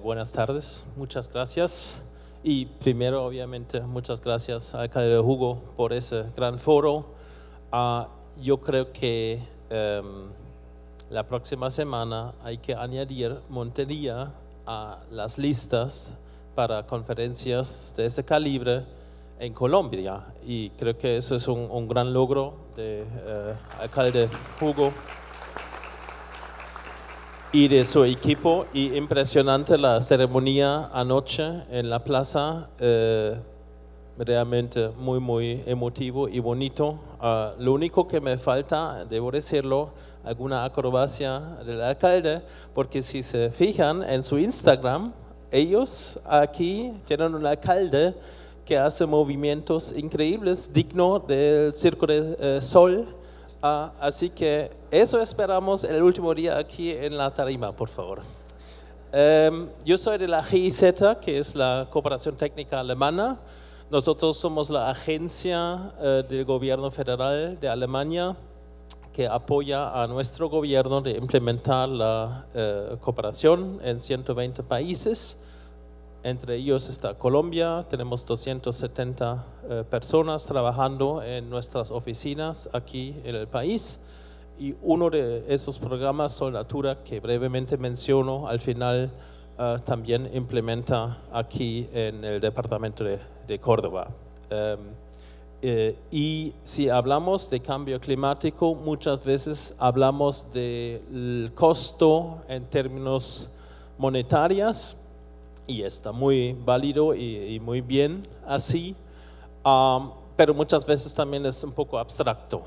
Buenas tardes, muchas gracias. Y primero, obviamente, muchas gracias, alcalde Hugo, por ese gran foro. Yo creo que la próxima semana hay que añadir Montería a las listas para conferencias de ese calibre en Colombia. Y creo que eso es un gran logro de alcalde Hugo y de su equipo. Y impresionante la ceremonia anoche en la plaza, realmente muy emotivo y bonito. Lo único que me falta, debo decirlo, alguna acrobacia del alcalde, porque si se fijan en su Instagram, ellos aquí tienen un alcalde que hace movimientos increíbles, digno del Circo de Sol. Así que eso esperamos el último día aquí en la tarima, por favor. Yo soy de la GIZ, que es la Cooperación Técnica Alemana. Nosotros somos la agencia del gobierno federal de Alemania que apoya a nuestro gobierno de implementar la cooperación en 120 países. Entre ellos está Colombia. Tenemos 270 personas trabajando en nuestras oficinas aquí en el país. Y uno de esos programas, Solnatura, que brevemente menciono al final, también implementa aquí en el departamento de Córdoba. Y si hablamos de cambio climático, muchas veces hablamos del costo en términos monetarios, y está muy válido y muy bien así, pero muchas veces también es un poco abstracto.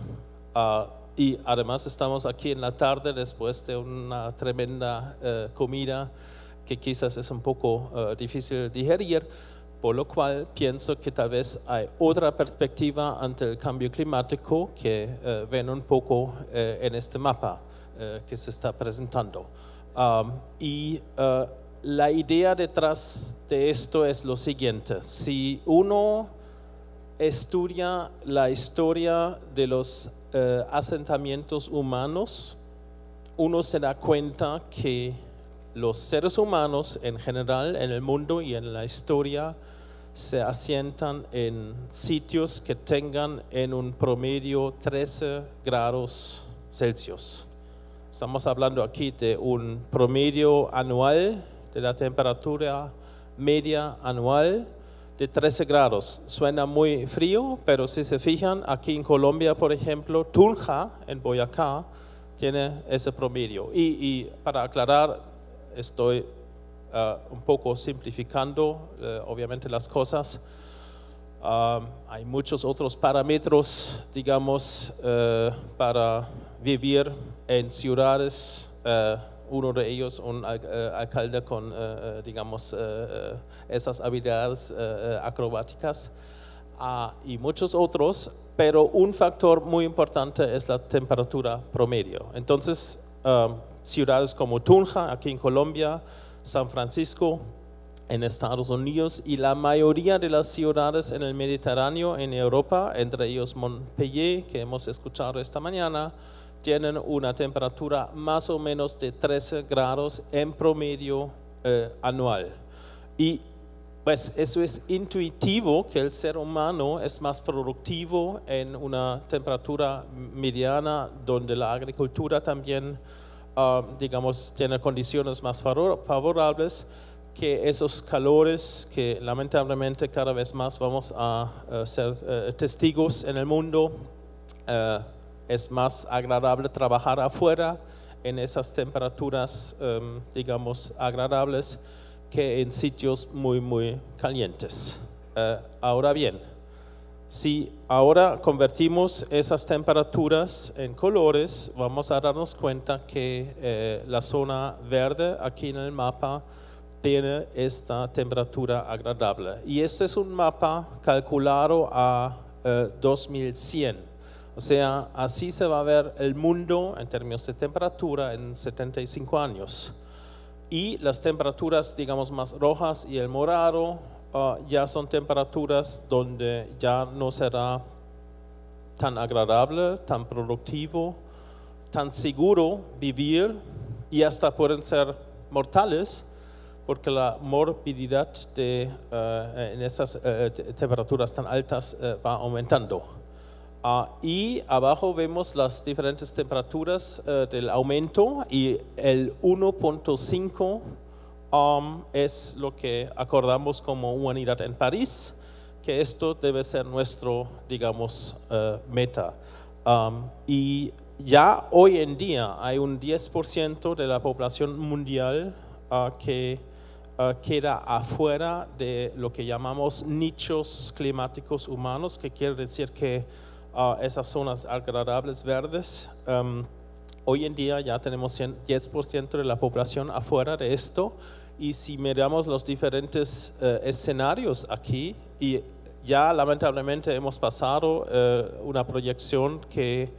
Y además estamos aquí en la tarde después de una tremenda comida que quizás es un poco difícil de digerir, por lo cual pienso que tal vez hay otra perspectiva ante el cambio climático que ven un poco en este mapa que se está presentando. La idea detrás de esto es lo siguiente: si uno estudia la historia de los asentamientos humanos, uno se da cuenta que los seres humanos en general en el mundo y en la historia se asientan en sitios que tengan en un promedio 13 grados Celsius. Estamos hablando aquí de un promedio anual de la temperatura media anual de 13 grados. Suena muy frío, pero si se fijan, aquí en Colombia, por ejemplo, Tunja, en Boyacá, tiene ese promedio. Y para aclarar, estoy un poco simplificando, obviamente, las cosas. Hay muchos otros parámetros, digamos, para vivir en ciudades. Uno de ellos, un alcalde con, digamos, esas habilidades acrobáticas, y muchos otros, pero un factor muy importante es la temperatura promedio. Entonces, ciudades como Tunja, aquí en Colombia, San Francisco, en Estados Unidos, y la mayoría de las ciudades en el Mediterráneo, en Europa, entre ellos Montpellier, que hemos escuchado esta mañana, tienen una temperatura más o menos de 13 grados en promedio anual. Y pues eso es intuitivo, que el ser humano es más productivo en una temperatura mediana, donde la agricultura también, digamos, tiene condiciones más favorables, que esos calores que lamentablemente cada vez más vamos a ser testigos en el mundo. Es más agradable trabajar afuera en esas temperaturas, digamos, agradables, que en sitios muy, muy calientes. Ahora bien, si ahora convertimos esas temperaturas en colores, vamos a darnos cuenta que la zona verde aquí en el mapa tiene esta temperatura agradable. Y este es un mapa calculado a 2100. O sea, así se va a ver el mundo en términos de temperatura en 75 años. Y las temperaturas, digamos, más rojas y el morado ya son temperaturas donde ya no será tan agradable, tan productivo, tan seguro vivir, y hasta pueden ser mortales, porque la morbilidad en esas temperaturas tan altas va aumentando. Y abajo vemos las diferentes temperaturas del aumento, y el 1.5 es lo que acordamos como unidad en París, que esto debe ser nuestro, digamos, meta. Y ya hoy en día hay un 10% de la población mundial que queda afuera de lo que llamamos nichos climáticos humanos, que quiere decir que esas zonas agradables verdes, hoy en día ya tenemos 10% de la población afuera de esto. Y si miramos los diferentes escenarios aquí, y ya lamentablemente hemos pasado una proyección que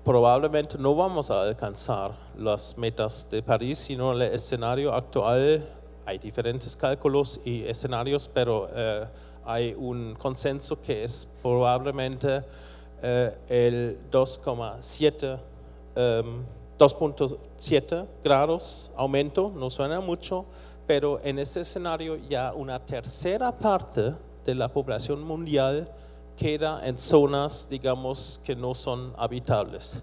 probablemente no vamos a alcanzar las metas de París, sino el escenario actual. Hay diferentes cálculos y escenarios, pero hay un consenso que es probablemente el 2.7 grados aumento. No suena mucho, pero en ese escenario ya una tercera parte de la población mundial queda en zonas, digamos, que no son habitables.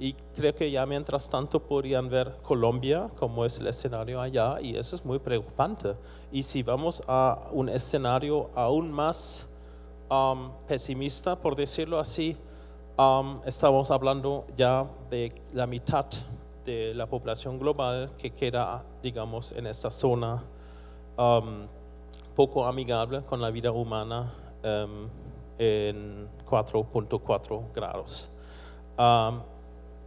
Y creo que ya mientras tanto podrían ver Colombia como es el escenario allá, y eso es muy preocupante. Y si vamos a un escenario aún más pesimista, por decirlo así, estamos hablando ya de la mitad de la población global que queda, digamos, en esta zona poco amigable con la vida humana, en 4.4 grados.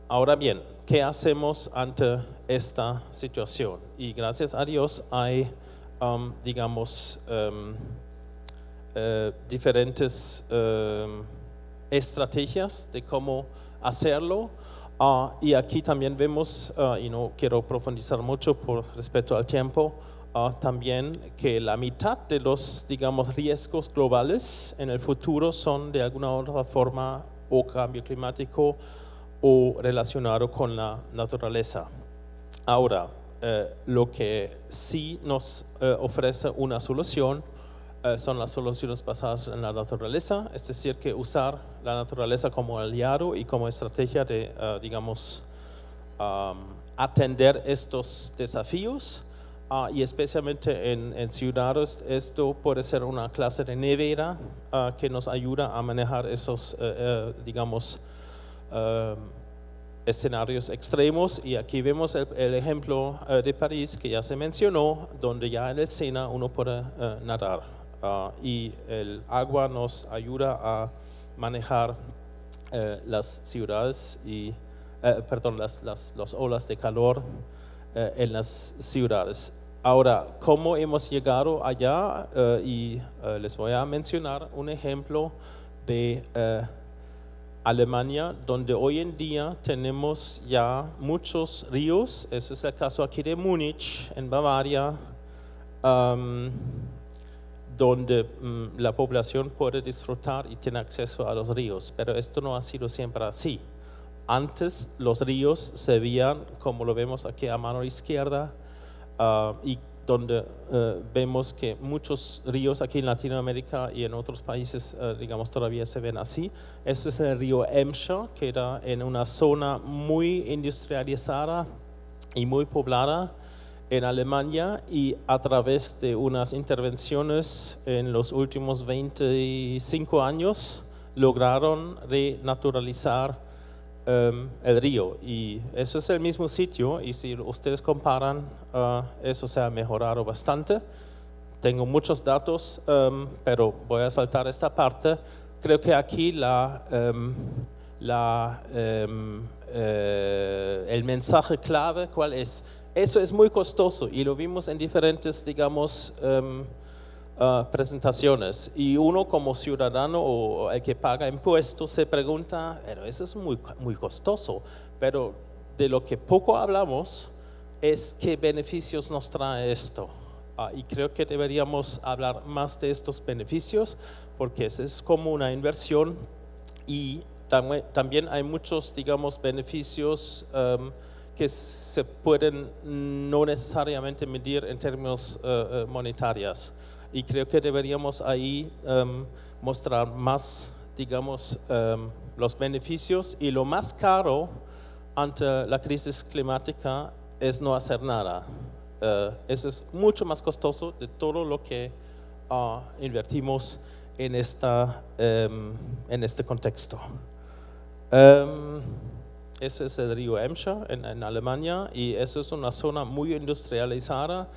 Ahora bien, ¿qué hacemos ante esta situación? Y gracias a Dios hay digamos, diferentes estrategias de cómo hacerlo. Y aquí también vemos, y no quiero profundizar mucho por respecto al tiempo, también que la mitad de los, digamos, riesgos globales en el futuro son de alguna otra forma o cambio climático o relacionado con la naturaleza. Ahora, lo que sí nos ofrece una solución son las soluciones basadas en la naturaleza, es decir, que usar la naturaleza como aliado y como estrategia de, digamos, atender estos desafíos. Y especialmente en ciudades, esto puede ser una clase de nevera que nos ayuda a manejar esos, digamos, escenarios extremos. Y aquí vemos el ejemplo de París que ya se mencionó, donde ya en el Sena uno puede nadar. Y el agua nos ayuda a manejar las ciudades y, perdón, las olas de calor en las ciudades. Ahora, ¿cómo hemos llegado allá? Les voy a mencionar un ejemplo de Alemania, donde hoy en día tenemos ya muchos ríos. Ese es el caso aquí de Múnich, en Bavaria, donde la población puede disfrutar y tiene acceso a los ríos. Pero esto no ha sido siempre así. Antes los ríos se veían, como lo vemos aquí a mano izquierda, y donde vemos que muchos ríos aquí en Latinoamérica y en otros países, digamos, todavía se ven así. Este es el río Emscher, que era en una zona muy industrializada y muy poblada en Alemania, y a través de unas intervenciones en los últimos 25 años lograron renaturalizar el río, y eso es el mismo sitio, y si ustedes comparan, eso se ha mejorado bastante. Tengo muchos datos, pero voy a saltar esta parte. Creo que aquí el mensaje clave, ¿cuál es? Eso es muy costoso, y lo vimos en diferentes, digamos, presentaciones, y uno como ciudadano o el que paga impuestos se pregunta, pero eso es muy costoso, pero de lo que poco hablamos es qué beneficios nos trae esto. Y creo que deberíamos hablar más de estos beneficios, porque es como una inversión, y también hay muchos, digamos, beneficios que se pueden no necesariamente medir en términos monetarios. Y creo que deberíamos ahí mostrar más, digamos, los beneficios. Y lo más caro ante la crisis climática es no hacer nada. Eso es mucho más costoso de todo lo que invertimos en este contexto. Ese es el río Emscher en Alemania, y eso es una zona muy industrializada.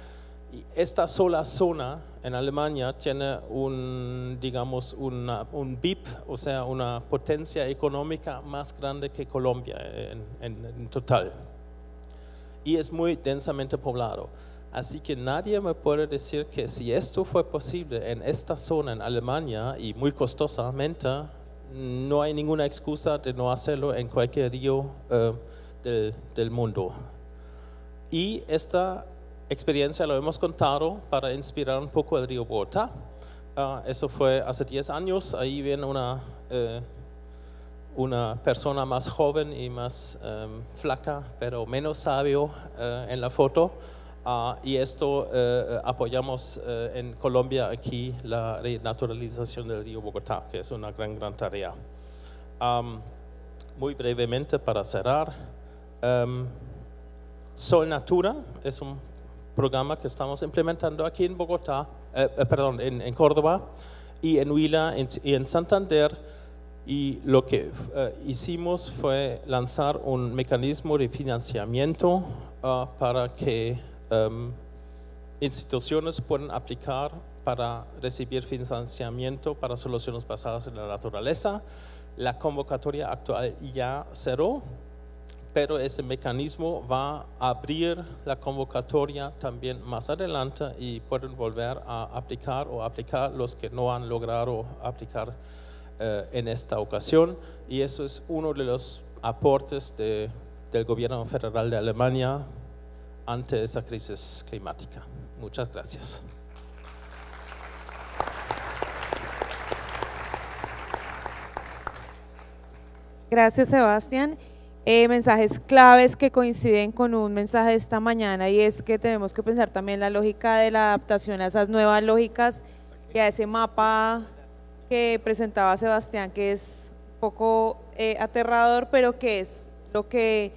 Y esta sola zona en Alemania tiene un BIP, o sea, una potencia económica más grande que Colombia en total. Y es muy densamente poblado. Así que nadie me puede decir que si esto fue posible en esta zona en Alemania y muy costosamente, no hay ninguna excusa de no hacerlo en cualquier río del mundo. Y esta experiencia lo hemos contado para inspirar un poco el río Bogotá. Eso fue hace 10 años. Ahí viene una persona más joven y más flaca, pero menos sabio en la foto. Y esto apoyamos en Colombia aquí la renaturalización del río Bogotá, que es una gran tarea. Muy brevemente para cerrar, Sol Natura es un programa que estamos implementando aquí en Bogotá, en Córdoba, y en Huila y en Santander. Y lo que hicimos fue lanzar un mecanismo de financiamiento para que instituciones puedan aplicar para recibir financiamiento para soluciones basadas en la naturaleza. La convocatoria actual ya cerró, pero ese mecanismo va a abrir la convocatoria también más adelante y pueden volver a aplicar o aplicar los que no han logrado aplicar en esta ocasión, y eso es uno de los aportes del gobierno federal de Alemania ante esa crisis climática. Muchas gracias.
Gracias, Sebastián. Mensajes claves que coinciden con un mensaje de esta mañana, y es que tenemos que pensar también la lógica de la adaptación a esas nuevas lógicas y a ese mapa que presentaba Sebastián, que es un poco aterrador, pero que es lo que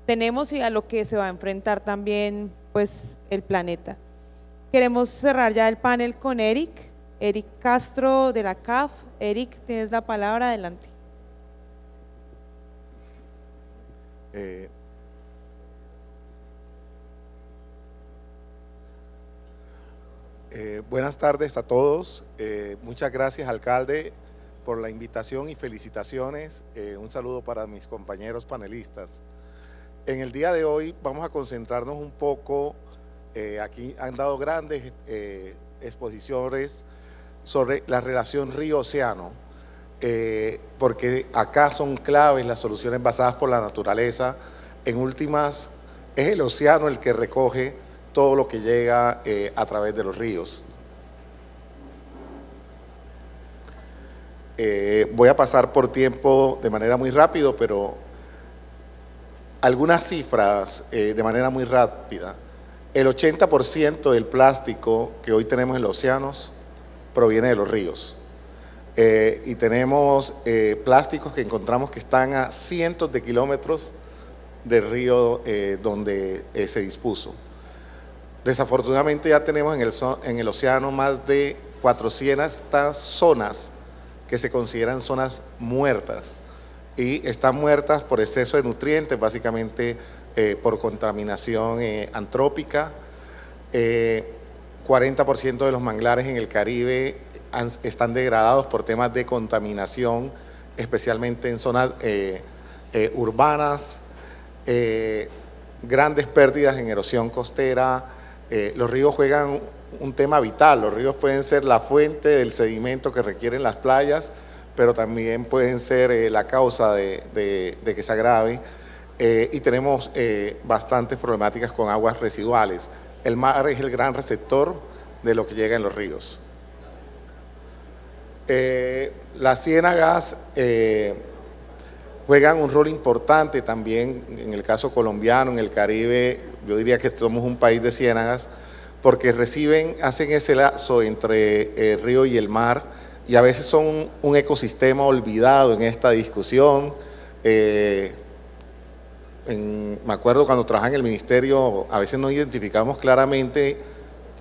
tenemos y a lo que se va a enfrentar también pues el planeta. Queremos cerrar ya el panel con Eric Castro de la CAF. Eric, tienes la palabra, adelante.
Buenas tardes a todos. Muchas gracias, alcalde, por la invitación y felicitaciones. Un saludo para mis compañeros panelistas. En el día de hoy vamos a concentrarnos un poco, aquí han dado grandes exposiciones sobre la relación río-océano, porque acá son claves las soluciones basadas por la naturaleza. En últimas, es el océano el que recoge todo lo que llega a través de los ríos. Voy a pasar por tiempo de manera muy rápido, pero algunas cifras de manera muy rápida. El 80% del plástico que hoy tenemos en los océanos proviene de los ríos. Y tenemos plásticos que encontramos que están a cientos de kilómetros del río donde se dispuso. Desafortunadamente ya tenemos en el océano más de 400 zonas que se consideran zonas muertas, y están muertas por exceso de nutrientes, básicamente por contaminación antrópica. 40% de los manglares en el Caribe están degradados por temas de contaminación, especialmente en zonas urbanas, grandes pérdidas en erosión costera. Los ríos juegan un tema vital. Los ríos pueden ser la fuente del sedimento que requieren las playas, pero también pueden ser la causa de que se agrave. Y tenemos bastantes problemáticas con aguas residuales. El mar es el gran receptor de lo que llega en los ríos. Las ciénagas juegan un rol importante también en el caso colombiano, en el Caribe. Yo diría que somos un país de ciénagas, porque hacen ese lazo entre el río y el mar, y a veces son un ecosistema olvidado en esta discusión. Me acuerdo cuando trabajaba en el ministerio, a veces no identificamos claramente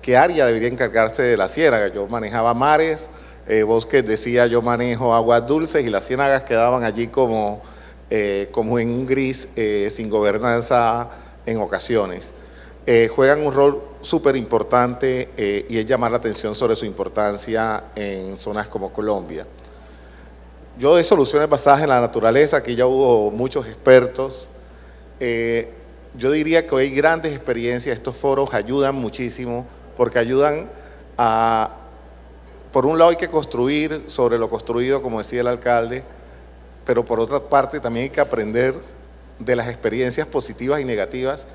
qué área debería encargarse de la ciénaga. Yo manejaba mares, Bosques decía yo manejo aguas dulces, y las ciénagas quedaban allí como en un gris sin gobernanza en ocasiones. Juegan un rol súper importante y es llamar la atención sobre su importancia en zonas como Colombia. Yo de soluciones basadas en la naturaleza, aquí ya hubo muchos expertos. Yo diría que hoy hay grandes experiencias. Estos foros ayudan muchísimo, porque ayudan a, por un lado hay que construir sobre lo construido, como decía el alcalde, pero por otra parte también hay que aprender de las experiencias positivas y negativas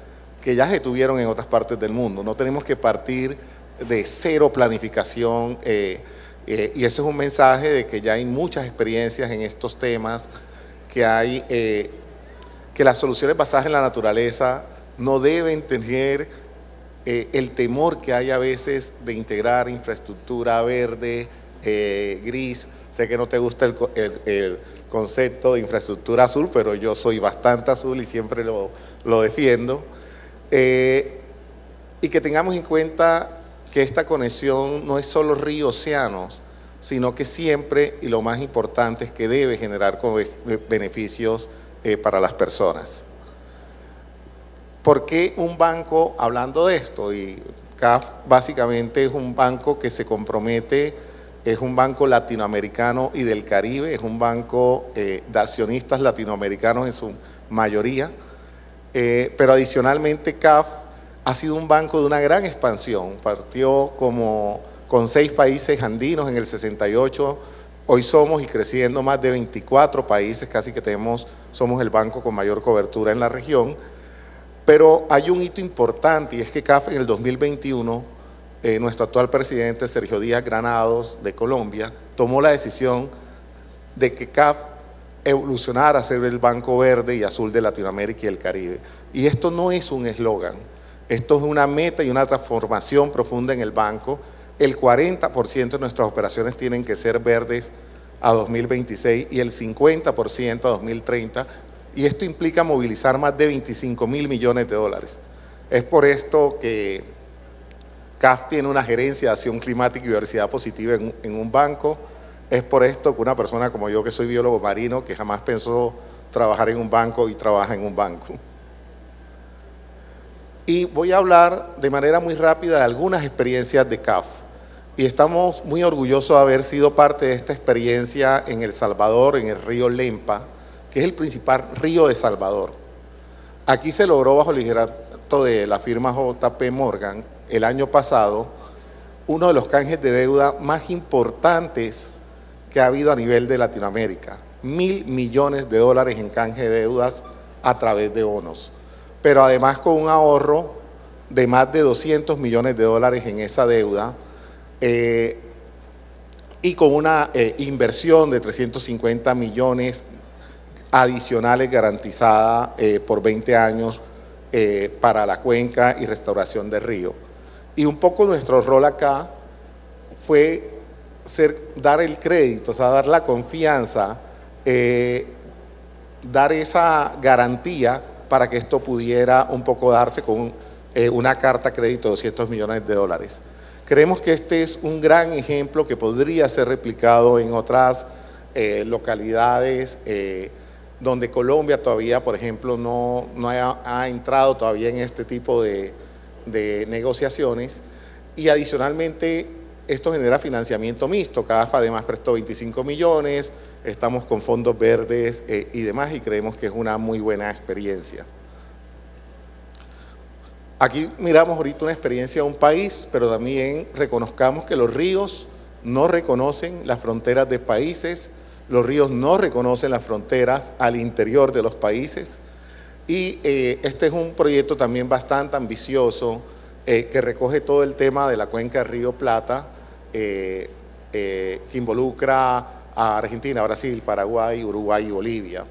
que ya se tuvieron en otras partes del mundo. No tenemos que partir de cero planificación, y eso es un mensaje de que ya hay muchas experiencias en estos temas, que las soluciones basadas en la naturaleza no deben tener el temor que hay a veces de integrar infraestructura verde, gris. Sé que no te gusta el concepto de infraestructura azul, pero yo soy bastante azul y siempre lo defiendo. Y que tengamos en cuenta que esta conexión no es solo río-océanos, sino que siempre, y lo más importante, es que debe generar beneficios para las personas. ¿Por qué un banco, hablando de esto? Y CAF básicamente es un banco que se compromete, es un banco latinoamericano y del Caribe, es un banco de accionistas latinoamericanos en su mayoría. pero adicionalmente CAF ha sido un banco de una gran expansión. Partió con 6 países andinos en el 68, hoy somos y creciendo más de 24 países, casi que somos el banco con mayor cobertura en la región. Pero hay un hito importante y es que CAF en el 2021, nuestro actual presidente Sergio Díaz Granados de Colombia tomó la decisión de que CAF evolucionara a ser el banco verde y azul de Latinoamérica y el Caribe. Y esto no es un eslogan, esto es una meta y una transformación profunda en el banco. El 40% de nuestras operaciones tienen que ser verdes a 2026 y el 50% a 2030. Y esto implica movilizar más de 25.000 millones de dólares. Es por esto que CAF tiene una gerencia de acción climática y diversidad positiva en un banco. Es por esto que una persona como yo, que soy biólogo marino, que jamás pensó trabajar en un banco y trabaja en un banco. Y voy a hablar de manera muy rápida de algunas experiencias de CAF. Y estamos muy orgullosos de haber sido parte de esta experiencia en El Salvador, en el río Lempa, que es el principal río de Salvador. Aquí se logró, bajo el liderato de la firma JP Morgan, el año pasado, uno de los canjes de deuda más importantes que ha habido a nivel de Latinoamérica. 1.000 millones de dólares en canje de deudas a través de bonos. Pero además con un ahorro de más de 200 millones de dólares en esa deuda, y con una inversión de 350 millones adicionales garantizada por 20 años para la cuenca y restauración del río. Y un poco nuestro rol acá fue dar el crédito, o sea, dar la confianza, dar esa garantía para que esto pudiera un poco darse con una carta crédito de 200 millones de dólares. Creemos que este es un gran ejemplo que podría ser replicado en otras localidades donde Colombia todavía, por ejemplo, no ha entrado todavía en este tipo de negociaciones. Y adicionalmente, esto genera financiamiento mixto. CAF además prestó 25 millones, estamos con fondos verdes y demás, y creemos que es una muy buena experiencia. Aquí miramos ahorita una experiencia de un país, pero también reconozcamos que los ríos no reconocen las fronteras de países, los ríos no reconocen las fronteras al interior de los países, y este es un proyecto también bastante ambicioso que recoge todo el tema de la cuenca del Río Plata, que involucra a Argentina, Brasil, Paraguay, Uruguay y Bolivia.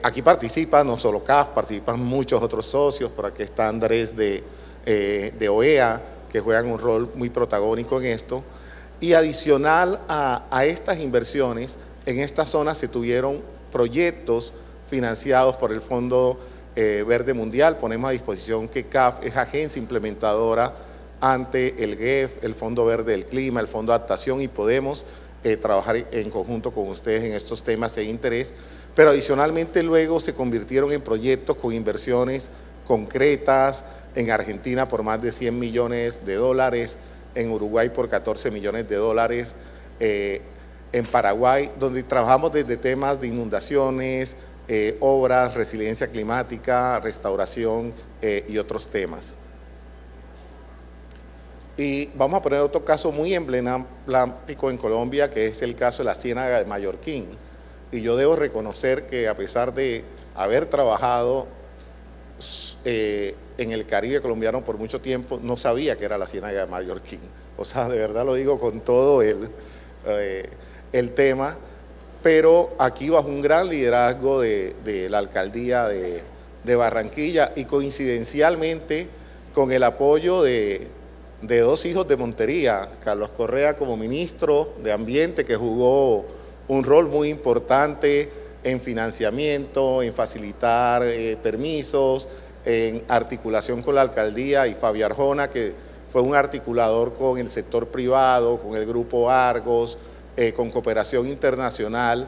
Aquí participa no solo CAF, participan muchos otros socios. Por aquí está Andrés de OEA, que juegan un rol muy protagónico en esto. Y adicional a estas inversiones, en esta zona se tuvieron proyectos financiados por el Fondo Verde Mundial. Ponemos a disposición que CAF es agencia implementadora ante el GEF, el Fondo Verde del Clima, el Fondo de Adaptación, y podemos trabajar en conjunto con ustedes en estos temas de interés. Pero adicionalmente luego se convirtieron en proyectos con inversiones concretas, en Argentina por más de 100 millones de dólares, en Uruguay por 14 millones de dólares, en Paraguay, donde trabajamos desde temas de inundaciones, obras, resiliencia climática, restauración y otros temas. Y vamos a poner otro caso muy emblemático en Colombia, que es el caso de la Ciénaga de Mallorquín. Y yo debo reconocer que a pesar de haber trabajado en el Caribe colombiano por mucho tiempo, no sabía que era la Ciénaga de Mallorquín. O sea, de verdad lo digo con todo el tema, pero aquí bajo un gran liderazgo de la alcaldía de Barranquilla, y coincidencialmente con el apoyo de dos hijos de Montería, Carlos Correa como ministro de Ambiente, que jugó un rol muy importante en financiamiento, en facilitar permisos, en articulación con la alcaldía, y Fabio Arjona, que fue un articulador con el sector privado, con el grupo Argos, con cooperación internacional.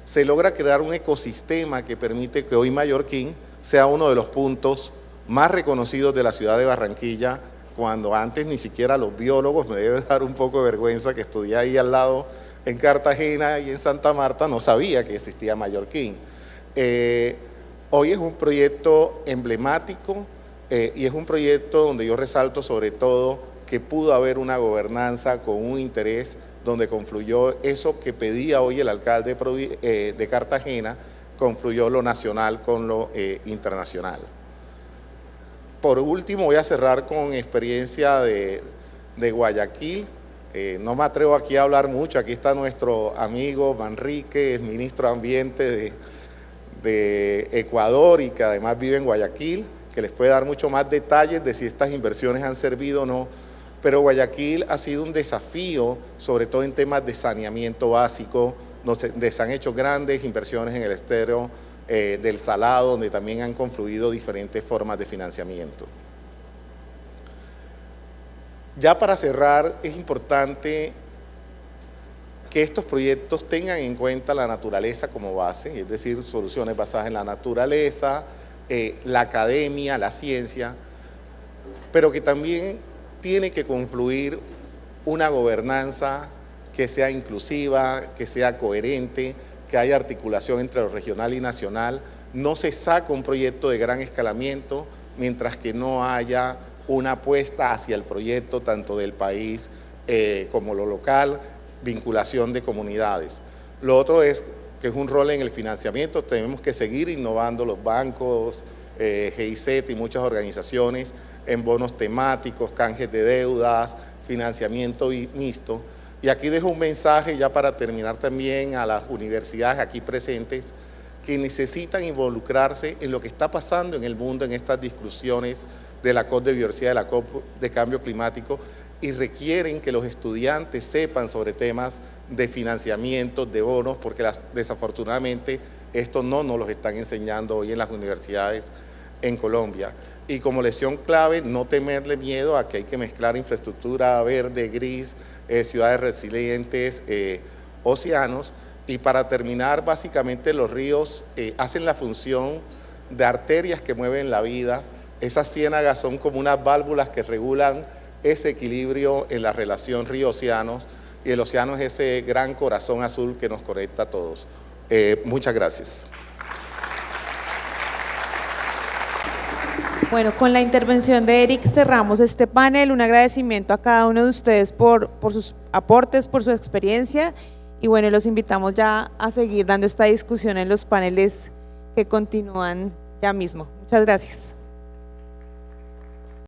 Se logra crear un ecosistema que permite que hoy Mallorquín sea uno de los puntos más reconocidos de la ciudad de Barranquilla, cuando antes ni siquiera los biólogos, me debe dar un poco de vergüenza, que estudié ahí al lado en Cartagena y en Santa Marta, no sabía que existía Mallorquín. Hoy es un proyecto emblemático y es un proyecto donde yo resalto sobre todo que pudo haber una gobernanza con un interés donde confluyó eso que pedía hoy el alcalde de Cartagena, confluyó lo nacional con lo internacional. Por último, voy a cerrar con experiencia de Guayaquil. No me atrevo aquí a hablar mucho, aquí está nuestro amigo Manrique, ministro de Ambiente de Ecuador y que además vive en Guayaquil, que les puede dar mucho más detalles de si estas inversiones han servido o no, pero Guayaquil ha sido un desafío, sobre todo en temas de saneamiento básico, donde se han hecho grandes inversiones en el estero del Salado, donde también han confluido diferentes formas de financiamiento. Ya para cerrar, es importante que estos proyectos tengan en cuenta la naturaleza como base, es decir, soluciones basadas en la naturaleza, la academia, la ciencia, pero que también tiene que confluir una gobernanza que sea inclusiva, que sea coherente, que haya articulación entre lo regional y nacional. No se saca un proyecto de gran escalamiento mientras que no haya una apuesta hacia el proyecto tanto del país como lo local, vinculación de comunidades. Lo otro es que es un rol en el financiamiento, tenemos que seguir innovando los bancos, GIZ y muchas organizaciones en bonos temáticos, canjes de deudas, financiamiento mixto. Y aquí dejo un mensaje ya para terminar también a las universidades aquí presentes que necesitan involucrarse en lo que está pasando en el mundo en estas discusiones de la COP de biodiversidad, de la COP de cambio climático, y requieren que los estudiantes sepan sobre temas de financiamiento, de bonos, porque desafortunadamente esto no nos los están enseñando hoy en las universidades en Colombia. Y como lección clave, no temerle miedo a que hay que mezclar infraestructura verde, gris, ciudades resilientes, océanos. Y para terminar, básicamente los ríos hacen la función de arterias que mueven la vida. Esas ciénagas son como unas válvulas que regulan ese equilibrio en la relación río-océanos, y el océano es ese gran corazón azul que nos conecta a todos. Muchas gracias.
Bueno, con la intervención de Eric cerramos este panel. Un agradecimiento a cada uno de ustedes por sus aportes, por su experiencia, y bueno, los invitamos ya a seguir dando esta discusión en los paneles que continúan ya mismo. Muchas gracias.